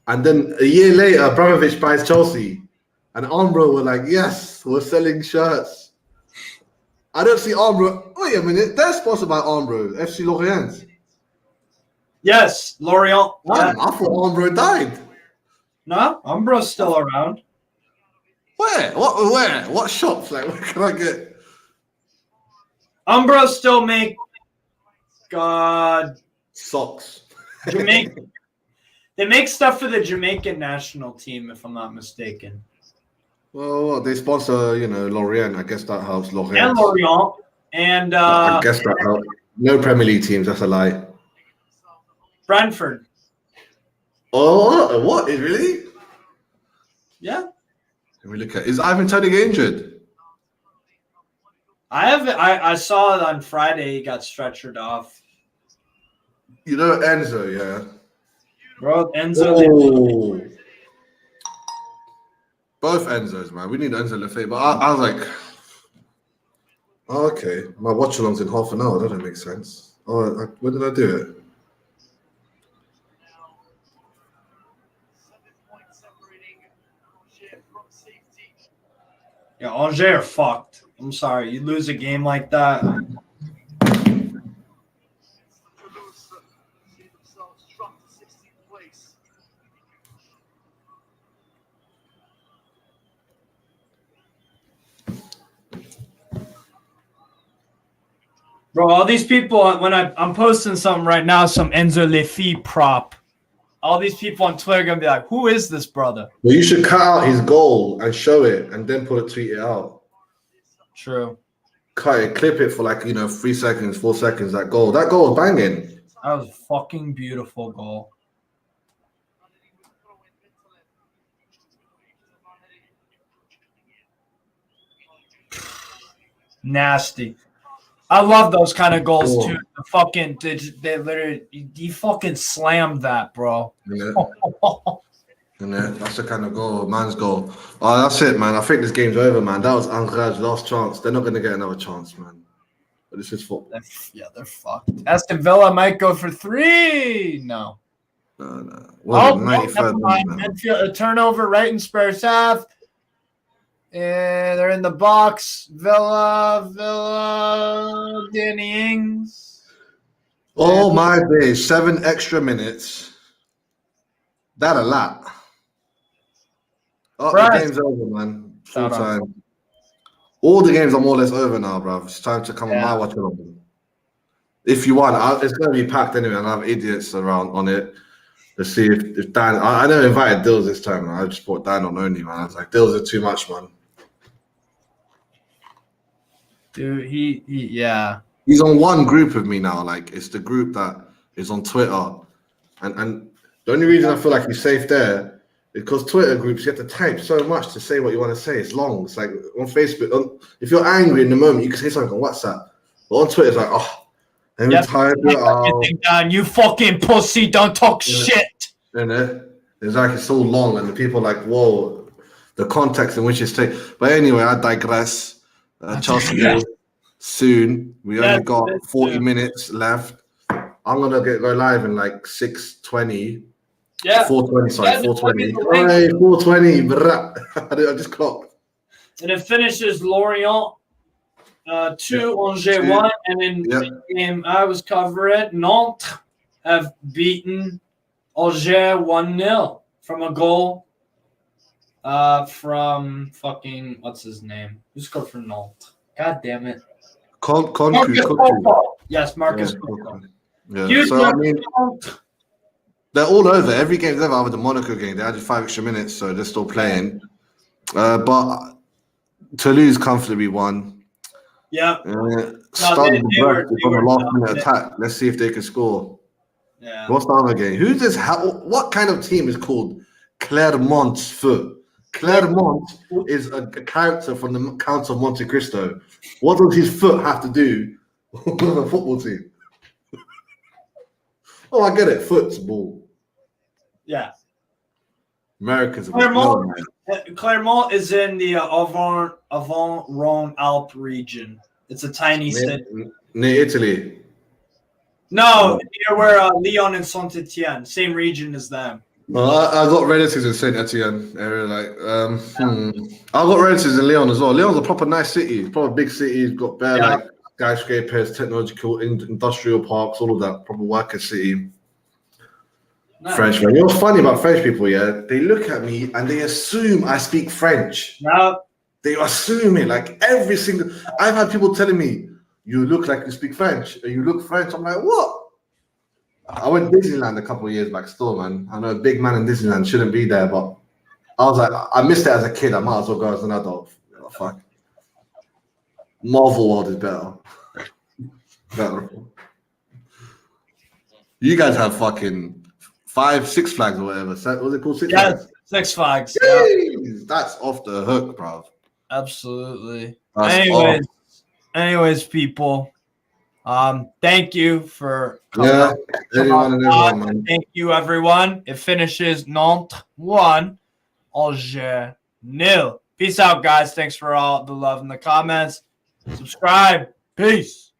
and then a year later, Abramovich buys Chelsea, and Armbro were like, yes, we're selling shirts. I don't see Armbro. Wait a minute, they're sponsored by Armbro, FC Lorient. Yes, Lorient. Yeah. I thought Armbro died. No, Armbro's still around. Where? What shops? Like, where can I get? Umbro still make socks. Jamaican. They make stuff for the Jamaican national team, if I'm not mistaken. Well, they sponsor, Lorient. I guess that helps. Lorient. And Lorient. And I guess that helps. No Premier League teams. That's a lie. Brentford. Oh, what? Really? Yeah. Let me look at. Is Ivan Toney injured? I saw it on Friday. He got stretchered off. You know Enzo, yeah. Bro, Enzo. Oh. Both Enzos, man. We need Enzo Lefebvre. But I was like, oh, okay. My watch along's in half an hour. That doesn't make sense. Oh, when did I do it? Yeah, Angers are fucked. I'm sorry. You lose a game like that. Bro, all these people, when I'm posting some right now, some Enzo Lefebvre prop. all these people on Twitter are gonna be like, "Who is this brother?" Well, you should cut out his goal and show it, and then tweet it out. True. Cut it, clip it for 3 seconds, 4 seconds. That goal was banging. That was a fucking beautiful goal. Nasty. I love those kind of goals too. The fucking they literally you fucking slammed that, bro. That's the kind of goal, man's goal. Oh, that's it, man. I think this game's over, man. That was Auxerre's last chance. They're not going to get another chance, man. But this is football. They're fucked. Aston Villa might go for 3. No. Well, 93rd minute. A turnover right in Spurs half. And they're in the box. Villa, Danny Ings. Oh, my days. 7 extra minutes. That a lot. Oh, the game's over, man. Full time. All the games are more or less over now, bro. It's time to come on my watch. If you want, it's going to be packed anyway. I'll have idiots around on it. Let's see if Dan. I never invited Dills this time, man. I just brought Dan on only, man. I was like, Dills are too much, man. Dude, yeah. He's on one group with me now. Like, it's the group that is on Twitter. And the only reason I feel like he's safe there is because Twitter groups, you have to type so much to say what you want to say. It's long. It's like on Facebook. If you're angry in the moment, you can say something on WhatsApp. But on Twitter, it's like, let me type it out. Down, you fucking pussy, don't talk shit. It's like it's so long, and the people are like, whoa, the context in which it's taken. But anyway, I digress. Chelsea soon. We only got 40 minutes left. I'm gonna go live in like 6:20. Yeah, 4:20. Sorry, 4:20. Hey, 4:20. I just clocked. And it finishes Lorient 2, Angers 1, and in the game I was covering, Nantes have beaten Auxerre 1-0 from a goal from fucking what's his name? Who scored for Nantes? God damn it. Yes, Marcus Coco. Yeah. So I mean, they're all over. Every game's over other than the Monaco game. They added 5 extra minutes, so they're still playing. But Toulouse comfortably won. Yeah. Stade from a last-minute attack. Let's see if they can score. Yeah. What's the other game? Who's this? What kind of team is called Clermont's Foot? Clermont is a character from the Count of Monte Cristo. What does his foot have to do with a football team? Oh, I get it. Football. Yeah. Americans. Clermont is in the Avant-Rhône Alpes region. It's a tiny city. Near Italy. No, near where Lyon and Saint-Etienne, same region as them. Well, I got relatives in Saint-Etienne area. I got relatives in Lyon as well. Lyon's a proper nice city, proper big city. It's got bare skyscrapers, technological, industrial parks, all of that. Proper worker city. Nice. French, man. You know what's funny about French people? Yeah, they look at me and they assume I speak French. No. They assume it. Like every single. I've had people telling me, "You look like you speak French. You look French." I'm like, what? I went to Disneyland a couple of years back still, man. I know a big man in Disneyland shouldn't be there, but I was like, I missed it as a kid. I might as well go as an adult. Oh, fuck. Marvel World is better. You guys have fucking 5, 6 flags or whatever. What's it called? 6 flags? 6 flags. Jeez, that's off the hook, bro. Absolutely. That's Anyways, people. Thank you for coming everyone, man. Thank you, everyone. It finishes Nantes 1, Angers 0. Peace out, guys. Thanks for all the love in the comments. Subscribe. Peace.